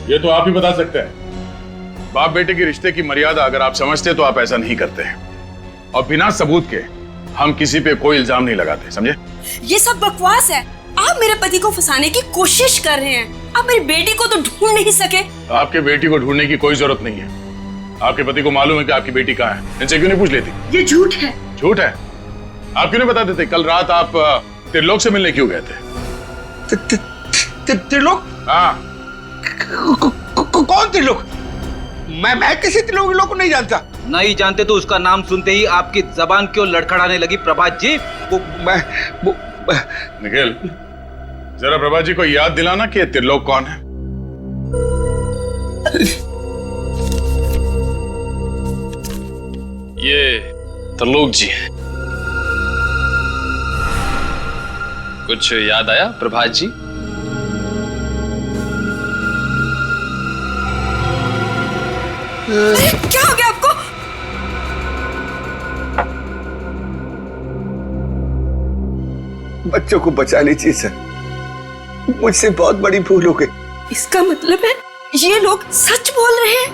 ये तो आप ही बता सकते हैं। बाप बेटे के रिश्ते की मर्यादा अगर आप समझते तो आप ऐसा नहीं करते हैं, और बिना सबूत के हम किसी पे कोई इल्जाम नहीं लगाते, समझे? ये सब बकवास है। आप मेरे पति को फंसाने की कोशिश कर रहे हैं। आप मेरी बेटी को तो ढूंढ नहीं सके। आपके बेटी को ढूंढने की कोई जरूरत नहीं है। आपके पति को मालूम है कि आपकी बेटी कहाँ है, इनसे क्यों नहीं पूछ लेती? ये झूठ है। झूठ है? आप क्यों नहीं बता देते? कल रात आप त्रिलोक से मिलने क्यों गए थे? त्रिलोक? हाँ। कौन त्रिलोक? मैं किसी त्रिलोक को नहीं जानता। नहीं जानते तो उसका नाम सुनते ही आपकी जबान क्यों लड़खड़ाने लगी प्रभात जी? निखिल, जरा प्रभात जी को याद दिलाना कि त्रिलोक कौन है। ये त्रिलोक जी हैं। कुछ याद आया प्रभात जी? क्या हो गया आपको? बच्चों को बचा लीजिए सर, मुझसे बहुत बड़ी भूल हो गई। इसका मतलब है ये लोग सच बोल रहे हैं?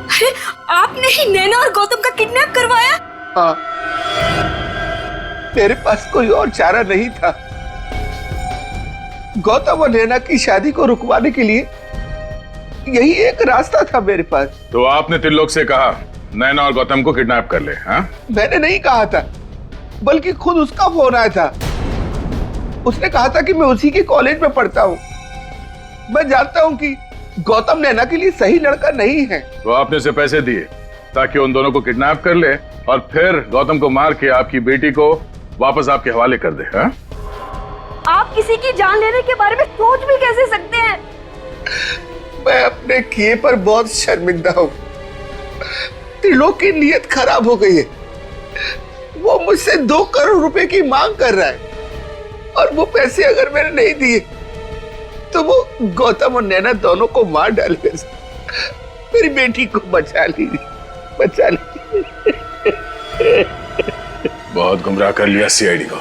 अरे आपने ही नैना और गौतम का किडनैप करवाया? हाँ, मेरे पास कोई और चारा नहीं था। गौतम और नैना की शादी को रुकवाने के लिए यही एक रास्ता था मेरे पास। तो आपने त्रिलोक से कहा नैना और गौतम को किडनैप कर ले? हाँ, मैंने नहीं कहा था, बल्कि खुद उसका फोन आया था। उसने कहा था कि मैं उसी के कॉलेज में पढ़ता हूँ। मैं जानता हूँ कि गौतम नैना के लिए सही लड़का नहीं है। तो आपने उसे पैसे दिए ताकि उन दोनों को किडनैप कर ले और फिर गौतम को मार के आपकी बेटी को वापस आपके हवाले कर दे। हाँ? आप किसी की जान लेने के बारे में सोच भी कैसे सकते हैं? मैं अपने किए पर बहुत शर्मिंदा हूँ। त्रिलोक की नीयत खराब हो गई है। वो मुझसे 2 करोड़ रुपए की मांग कर रहा है और वो पैसे अगर मैंने नहीं दिए तो वो गौतम और नैना दोनों को मार डालेगा। मेरी बेटी को बचा लीजिए, बचा लीजिए। बहुत गुमराह कर लिया सीआईडी को।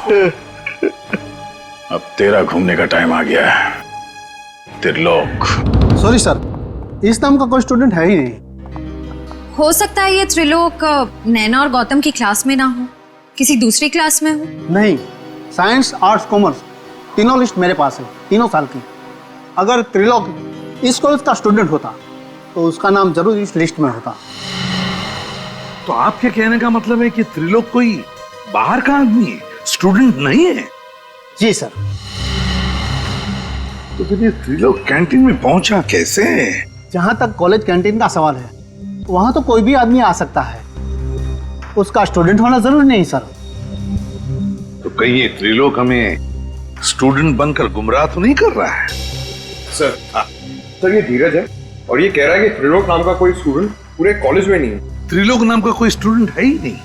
अब तेरा घूमने का टाइम आ गया है, त्रिलोक। सॉरी सर, इस नाम का कोई स्टूडेंट है ही नहीं। हो सकता है ये त्रिलोक नैना और गौतम की क्लास में ना हो, किसी दूसरी क्लास में हो। नहीं, साइंस आर्ट्स कॉमर्स तीनों लिस्ट मेरे पास है, 3 साल की। अगर त्रिलोक इस कॉलेज का स्टूडेंट होता तो उसका नाम जरूर इस लिस्ट में होता। तो आपके कहने का मतलब है कि त्रिलोक कोई बाहर का आदमी है, स्टूडेंट नहीं है? जी सर। तो फिर ये त्रिलोक कैंटीन में पहुंचा कैसे? जहां तक कॉलेज कैंटीन का सवाल है, वहां तो कोई भी आदमी आ सकता है, उसका स्टूडेंट होना जरूरी नहीं सर। तो कहीं ये त्रिलोक हमें स्टूडेंट बनकर गुमराह तो नहीं कर रहा है? सर ये धीरज है और ये कह रहा है कि त्रिलोक नाम का कोई स्टूडेंट पूरे कॉलेज में नहीं है। त्रिलोक नाम का कोई स्टूडेंट है ही नहीं।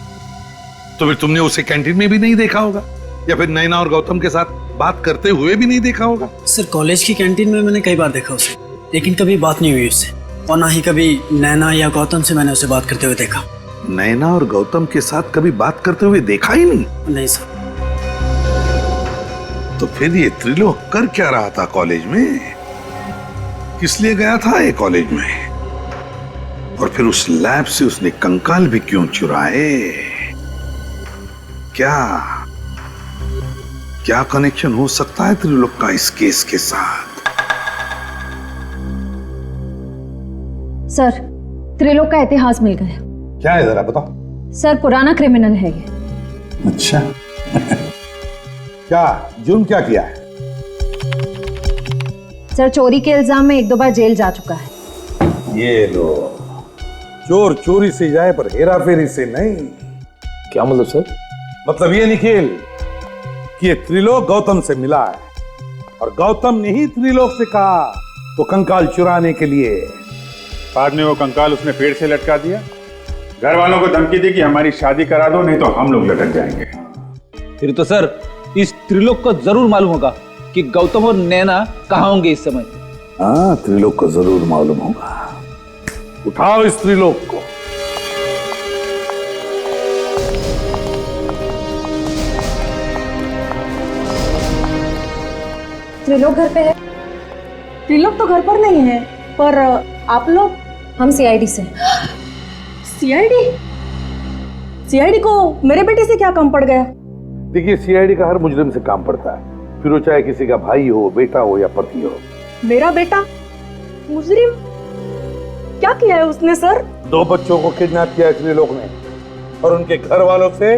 तो फिर तुमने उसे कैंटीन में भी नहीं देखा होगा या फिर नैना और गौतम के साथ बात करते हुए भी नहीं देखा होगा? सर कॉलेज की कैंटीन में मैंने कई बार देखा उसे, लेकिन कभी बात नहीं हुई उससे, और ना ही कभी नैना या गौतम से मैंने उसे बात करते हुए देखा। नैना और गौतम के साथ कभी बात करते हुए देखा ही नहीं? नहीं सर। तो फिर ये त्रिलोक कर क्या रहा था कॉलेज में? किस लिए गया था ये कॉलेज में? और फिर उस लैब से उसने कंकाल भी क्यों चुराए? क्या कनेक्शन हो सकता है त्रिलोक का इस केस के साथ? सर, त्रिलोक का इतिहास मिल गया। क्या है जरा बताओ। सर, पुराना क्रिमिनल है ये। अच्छा। क्या जुर्म क्या किया है? सर, चोरी के इल्जाम में 1-2 बार जेल जा चुका है। ये लो, चोर चोरी से जाए पर हेरा फेरी से नहीं। क्या मतलब सर? मतलब ये निखिल कि ये त्रिलोक गौतम से मिला है और गौतम ने ही त्रिलोक से कहा वो कंकाल चुराने के लिए। बाद में वो कंकाल उसने पेड़ से लटका दिया, घर वालों को धमकी दी कि हमारी शादी करा दो नहीं तो हम लोग लटक जाएंगे। फिर तो सर इस त्रिलोक को जरूर मालूम होगा कि गौतम और नैना कहाँ होंगे इस समय। हाँ, त्रिलोक को जरूर मालूम होगा। उठाओ इस त्रिलोक को। त्रिलोक घर पे है? त्रिलोक तो घर पर नहीं है, पर आप लोग? हम सीआईडी से। सीआईडी? सीआईडी को मेरे बेटे से क्या काम पड़ गया? देखिए, सीआईडी का हर मुजरिम से काम पड़ता है, फिर वो चाहे किसी का भाई हो, बेटा हो या पति हो। मेरा बेटा मुजरिम? क्या किया है उसने सर? 2 बच्चों को किडनैप किया है त्रिलोक ने और उनके घर वालों से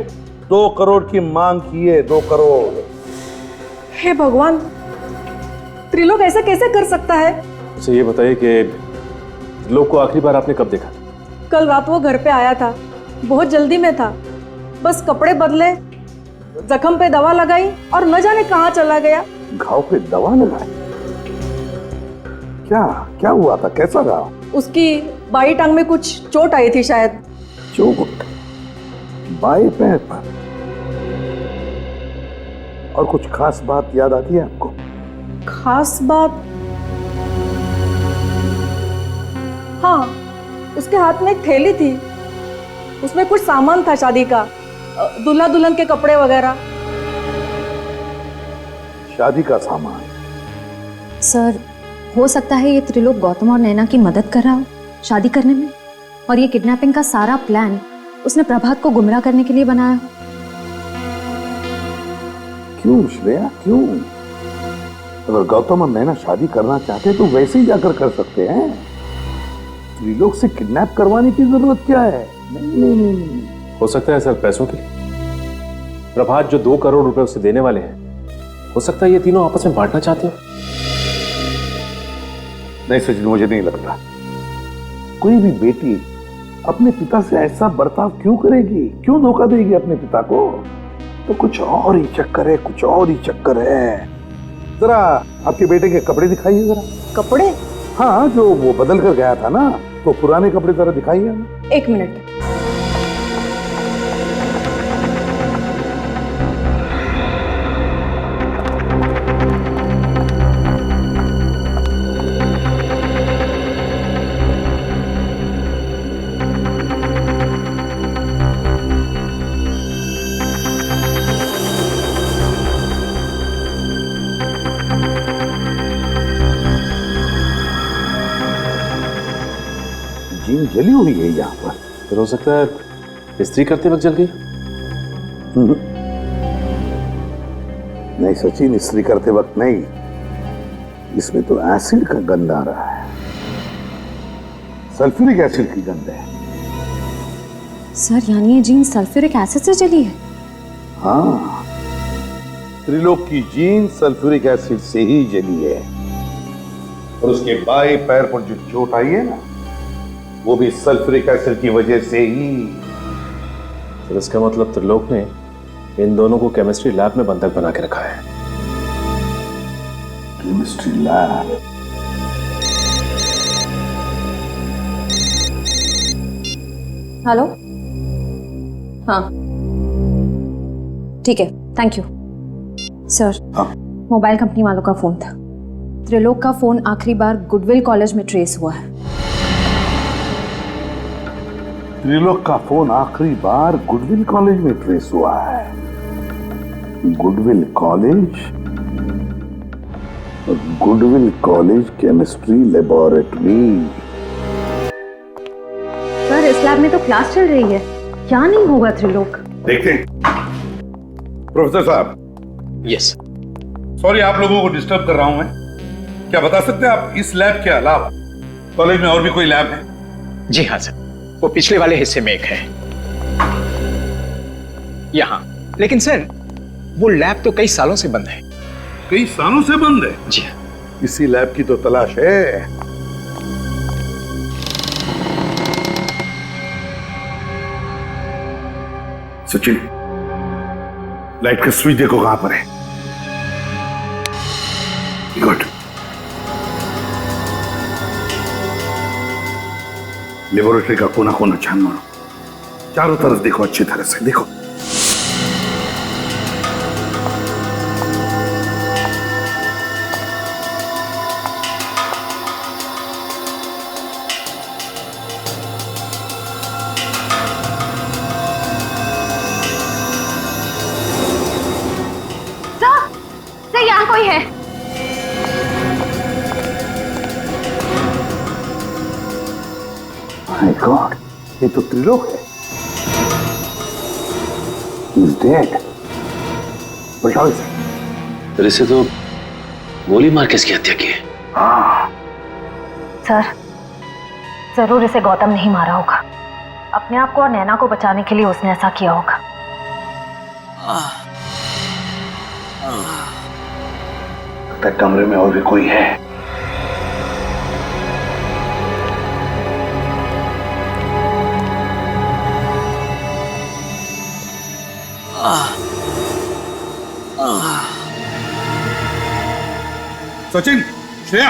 2 करोड़ की मांग की है। 2 करोड़। हे भगवान, त्रिलोक ऐसा कैसे कर सकता है? अच्छा ये बताइए कि त्रिलोक को आखिरी बार आपने कब देखा? कल रात वो घर पे आया था, बहुत जल्दी में था, बस कपड़े बदले, जख्म पे दवा लगाई और न जाने कहाँ चला गया। घाव पे दवा लगाई? क्या हुआ था? कैसा रहा? उसकी बाई टांग में कुछ चोट आई थी शायद। चोट? बाएं पैर पर? और कुछ खास बात याद आती है आपको? खास बात? हाँ, उसके हाथ में एक थैली थी, उसमें कुछ सामान था शादी का, दूल्हा दुल्हन के कपड़े वगैरह। शादी का सामान? सर, हो सकता है ये त्रिलोक गौतम और नैना की मदद कर रहा हो शादी करने में, और ये किडनैपिंग का सारा प्लान उसने प्रभात को गुमराह करने के लिए बनाया हो। क्यों श्रेया, क्यों? अगर गौतम और नैना शादी करना चाहते तो वैसे ही जाकर कर सकते हैं। त्रिलोक से किडनैप करवाने की जरूरत क्या है? नहीं। हो सकता है सर पैसों के लिए। प्रभात जो 2 करोड़ रुपए उसे देने वाले हैं, हो सकता है ये तीनों आपस में बांटना चाहते हो। नहीं सचिन, मुझे नहीं लगता कोई भी बेटी अपने पिता से ऐसा बर्ताव क्यों करेगी, क्यों धोखा देगी अपने पिता को। तो कुछ और ही चक्कर है, कुछ और ही चक्कर है। जरा आपके बेटे के कपड़े दिखाइए जरा। कपड़े? हाँ, जो वो बदल कर गया था ना, तो पुराने कपड़े जरा दिखाइए हमें। 1 मिनट। जीन जली हुई है यहाँ पर। फिर हो सकता है इस्त्री करते वक्त जल गई। नहीं सचिन, इस्त्री करते वक्त नहीं, इसमें तो एसिड का गंध आ रहा है, सल्फ्यूरिक एसिड की गंध है। सर यानी ये जीन सल्फ्यूरिक एसिड से जली है? हाँ, त्रिलोक की जीन सल्फ्यूरिक एसिड से ही जली है। और उसके बाएं पैर पर जो चोट आई है ना, वो भी सल्फ्यूरिक एसिड की वजह से ही। तो इसका मतलब त्रिलोक ने इन दोनों को केमिस्ट्री लैब में बंधक बना के रखा है। Chemistry lab? हेलो? हाँ ठीक है, thank you sir. Mobile company वालों का फोन था। त्रिलोक का फोन आखिरी बार गुडविल कॉलेज में ट्रेस हुआ है। त्रिलोक का फोन आखिरी बार गुडविल कॉलेज में ट्रेस हुआ है। गुडविल कॉलेज और goodwill college chemistry laboratory. Sir इस लैब में तो क्लास चल रही है, क्या नहीं होगा त्रिलोक? देखते हैं। प्रोफेसर साहब। यस। सॉरी आप लोगों को डिस्टर्ब कर रहा हूं मैं। क्या बता सकते हैं आप, इस लैब के अलावा कॉलेज में और भी कोई लैब है? जी हाँ सर, वो पिछले वाले हिस्से में एक है यहाँ। लेकिन सर वो लैब तो कई सालों से बंद है। कई सालों से बंद है? जी हाँ। इसी लैब की तो तलाश है। सचिन, लाइट का स्विच देखो कहां पर है। गुड। लेबोरेटरी का कोना कोना छान मारो, चारों तरफ देखो, अच्छी तरह से देखो। सर यहाँ कोई है। माय गॉड, ये तो त्रिलोक है। He's dead. बताओ इसे। फिर इसे तो गोली मार के इसकी हत्या की है। हाँ। सर जरूर इसे गौतम नहीं मारा होगा। अपने आप को और नैना को बचाने के लिए उसने ऐसा किया होगा। लगता है कमरे में और भी कोई है। सचिन, श्रेया,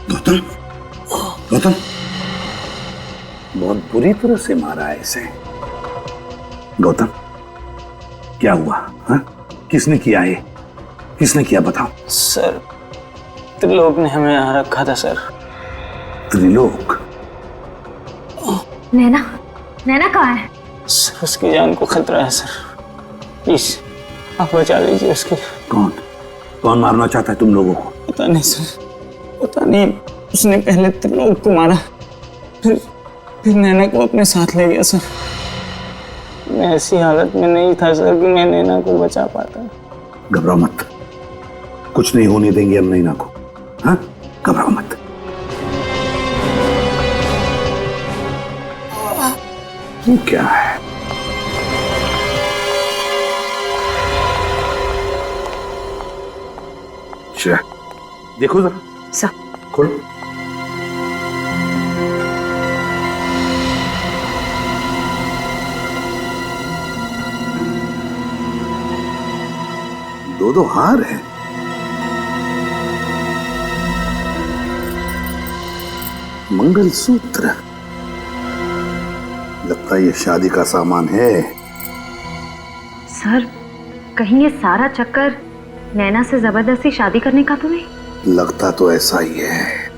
गौतम, गौतम, बहुत बुरी तरह से मारा है इसे। गौतम, क्या हुआ? हाँ? किसने किया ये? किसने किया बताओ? सर त्रिलोक ने हमें यहाँ रखा था सर। त्रिलोक? नैना, नैना कहाँ है? सर उसकी जान को खतरा है सर, प्लीज आप बचा लीजिए उसकी। कौन? कौन मारना चाहता है तुम लोगों को? पता नहीं सर, पता नहीं। उसने पहले त्रिलोक को मारा, फिर नैना को अपने साथ ले गया सर। मैं ऐसी हालत में नहीं था सर कि मैं नैना को बचा पाता। घबराओ मत, कुछ नहीं होने देंगे हम नैना को। हाँ, घबराओ मत। ये क्या है? श्रेया, देखो जरा। सर। खोलो। दो हार हैं। मंगलसूत्र। लगता है ये शादी का सामान है। सर, कहीं ये सारा चक्कर नैना से जबरदस्ती शादी करने का तो नहीं? लगता तो ऐसा ही है।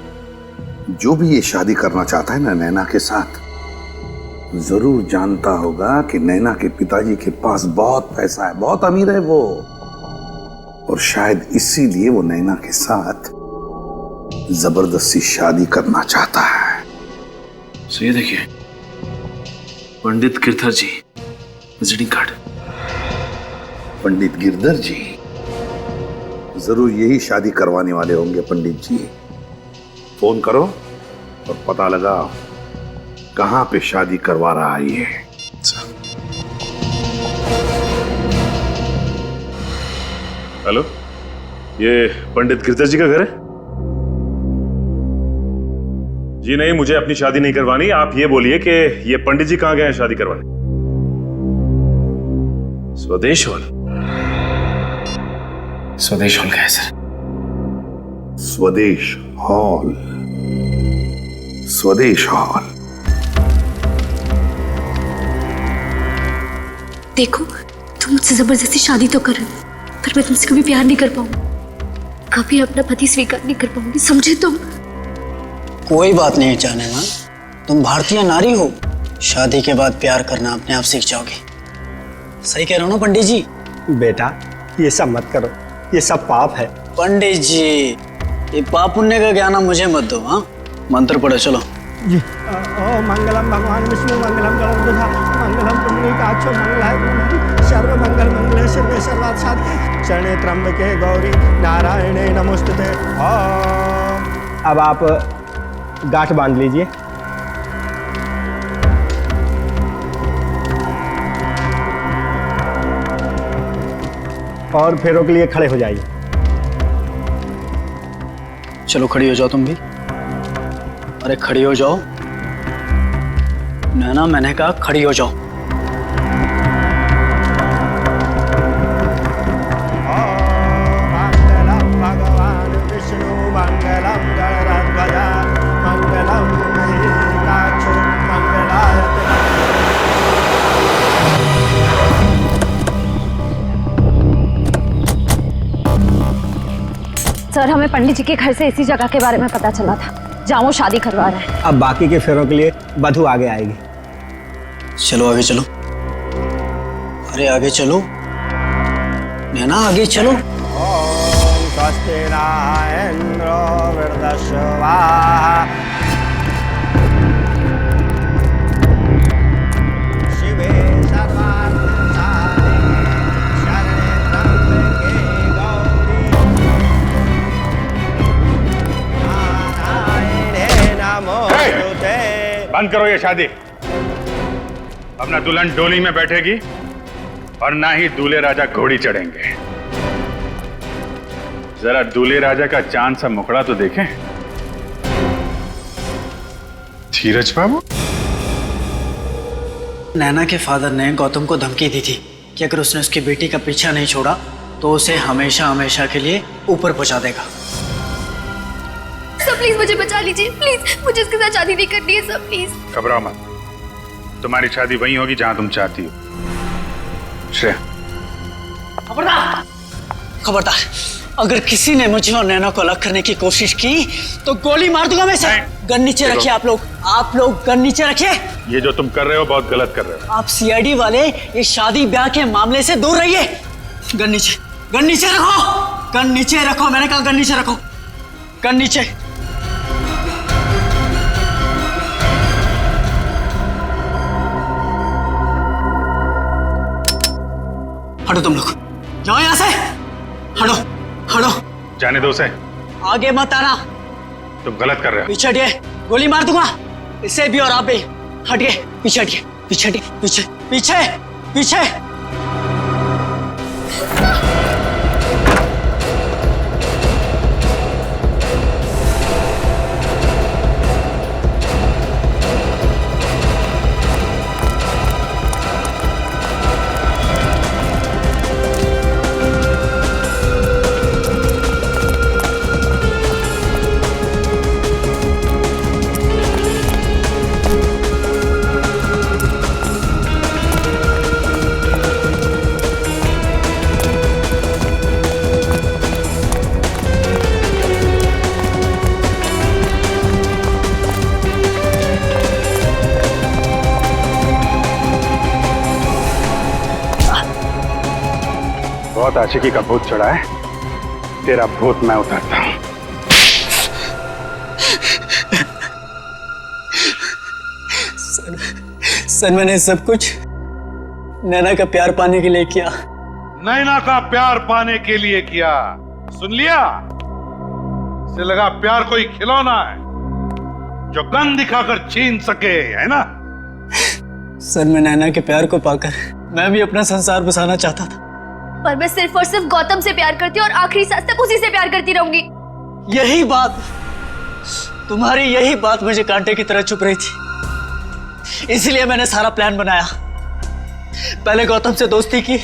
जो भी ये शादी करना चाहता है ना नैना के साथ, जरूर जानता होगा कि नैना के पिताजी के पास बहुत पैसा है, बहुत अमीर है वो, और शायद इसीलिए वो नैना के साथ जबरदस्ती शादी करना चाहता है। सो ये देखिए, पंडित गिरधर जी विजिटिंग कार्ड। पंडित गिरधर जी जरूर यही शादी करवाने वाले होंगे। पंडित जी, फोन करो और पता लगाओ कहां पे शादी करवा रहा है ये। हेलो, ये पंडित गिरधर जी का घर है? जी नहीं, मुझे अपनी शादी नहीं करवानी। आप ये बोलिए कि ये पंडित जी कहां गए हैं शादी करवाने? स्वदेश हॉल। स्वदेश हॉल गए सर। स्वदेश हॉल। स्वदेश हॉल। देखो, तुम मुझसे जबरदस्ती शादी तो कर, पर मैं तुमसे कभी प्यार नहीं कर पाऊंगी, कभी अपना पति स्वीकार नहीं कर पाऊंगी, समझे तुम? कोई बात नहीं जाने मां, तुम भारतीय नारी हो, शादी के बाद प्यार करना अपने आप सीख जाओगे। सही कह रहा हूं ना पंडित जी? बेटा, ये सब मत करो, ये सब पाप है। पंडित जी, ये पाप पुण्य का ज्ञान मुझे मत दो। हाँ, मंत्र पढ़ो चलो। जी। ओ मंगलम भगवान विष्णु मंगलम गणपति मंगलम पुंडरीकाक्षो मंगलाय सर्व मंगल मंगले शिवे सर्वार्थ साधिके शरणे त्र्यंबके गौरी नारायणे नमोस्तुते। अब आप गांठ बांध लीजिए। और फेरों के लिए खड़े हो जाइए। चलो खड़ी हो जाओ तुम भी। अरे खड़ी हो जाओ। नैना, मैंने कहा खड़ी हो जाओ। मंगलम भगवान विष्णु मंगलम गणराध्वज मंगलम पुंडरीकाक्षो मंगलाय। सर, हमें पंडित जी के घर से इसी जगह के बारे में पता चला था जहाँ वो शादी करवा रहे हैं। अब बाकी के फेरों के लिए वधू आगे आएगी। चलो आगे चलो। अरे आगे चलो नैना, आगे चलो। ओम स्वस्ति न इंद्रो वृद्धश्वा शिवे सर्वार्थ साधिके शरणे त्र्यंबके गौरी नारायणे नमोस्तुते। बंद करो ये शादी। अब ना दुल्हन डोली में बैठेगी और ना ही दूल्हे राजा घोड़ी चढ़ेंगे। जरा दूल्हे राजा का चांद सा मुखड़ा तो देखें। धीरज बाबू, नैना के फादर ने गौतम को धमकी दी थी कि अगर उसने उसकी बेटी का पीछा नहीं छोड़ा तो उसे हमेशा हमेशा के लिए ऊपर पहुंचा देगा। सर प्लीज मुझे बचा लीजिए, प्लीज मुझे इसके साथ शादी नहीं करनी है सर, प्लीज। घबराओ मत, तुम्हारी शादी वही होगी जहां तुम चाहती हो। श्रेया, खबरदार, खबरदार, अगर किसी ने मुझे और नैना को अलग करने की कोशिश की तो गोली मार दूंगा मैं सर। गन नीचे रखिए आप लोग गन नीचे रखिए। ये जो तुम कर रहे हो बहुत गलत कर रहे हो। आप सीआईडी वाले ये शादी ब्याह के मामले से दूर रहिए। गन नीचे रखो, गन नीचे रखो, मैंने कहा गन नीचे रखो, गन नीचे। हटो तुम लोग, जाओ यहां से, हटो हटो। जाने दो उसे, आगे मत आना। तुम गलत कर रहे हो। पीछे हटिए, गोली मार दूंगा, इसे भी और आप भी। हटिए, पीछे हटिए। पीछे पीछे पीछे पीछे। बहुत आशिकी का भूत चढ़ा है, तेरा भूत मैं उतारता हूं। सर मैंने सब कुछ नैना का प्यार पाने के लिए किया। नैना का प्यार पाने के लिए किया, सुन लिया? इसे लगा प्यार कोई खिलौना है जो गन दिखाकर छीन सके, है ना? सर मैं नैना के प्यार को पाकर मैं भी अपना संसार बसाना चाहता था, पर मैं सिर्फ और सिर्फ गौतम से प्यार करती हूँ और आखिरी सांस तक उसी से प्यार करती रहूंगी। यही बात, तुम्हारी यही बात मुझे कांटे की तरह चुभ रही थी, इसलिए मैंने सारा प्लान बनाया। पहले गौतम से दोस्ती की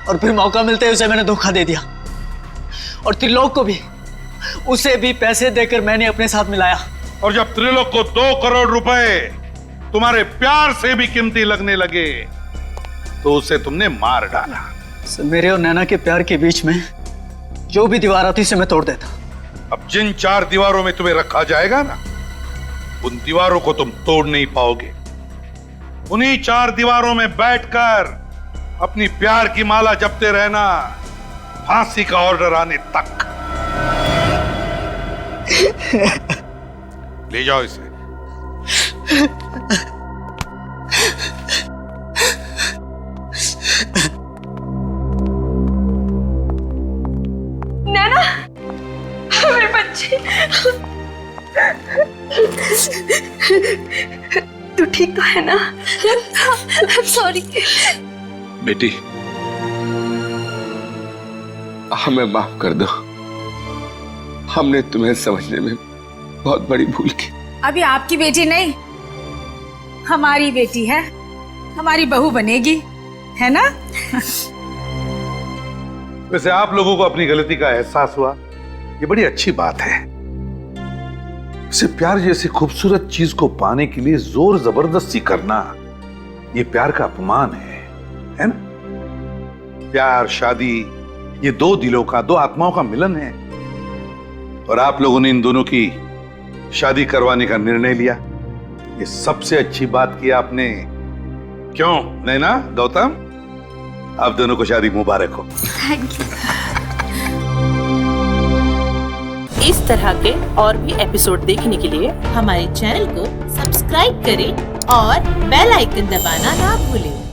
और फिर मौका मिलते ही उसे मैंने धोखा दे दिया, और त्रिलोक को भी, उसे भी पैसे देकर मैंने अपने साथ मिलाया। और जब त्रिलोक को 2 करोड़ रुपए तुम्हारे प्यार से भी कीमती लगने लगे तो उसे तुमने मार डाला। मेरे और नैना के प्यार के बीच में जो भी दीवार आती उसे मैं तोड़ देता। अब जिन 4 दीवारों में तुम्हें रखा जाएगा ना, उन दीवारों को तुम तोड़ नहीं पाओगे। उन्हीं 4 दीवारों में बैठकर अपनी प्यार की माला जपते रहना, फांसी का ऑर्डर आने तक। ले जाओ इसे। नैना, मेरे बच्चे, तू ठीक तो है ना? सॉरी बेटी, हमें माफ कर दो, हमने तुम्हें समझने में बहुत बड़ी भूल की। अभी आपकी बेटी नहीं, हमारी बेटी है, हमारी बहू बनेगी, है ना? वैसे आप लोगों को अपनी गलती का एहसास हुआ, ये बड़ी अच्छी बात है। इसे प्यार जैसी खूबसूरत चीज को पाने के लिए जोर जबरदस्ती करना, ये प्यार का अपमान है ना? प्यार, शादी, ये 2 दिलों का, 2 आत्माओं का मिलन है, और आप लोगों ने इन दोनों की शादी करवाने का निर्णय लिया। ये सबसे अच्छी बात की आपने। क्यों नैना, गौतम, आप दोनों को शादी मुबारक हो। Thank you. इस तरह के और भी एपिसोड देखने के लिए हमारे चैनल को सब्सक्राइब करें और बेल आइकन दबाना ना भूलें।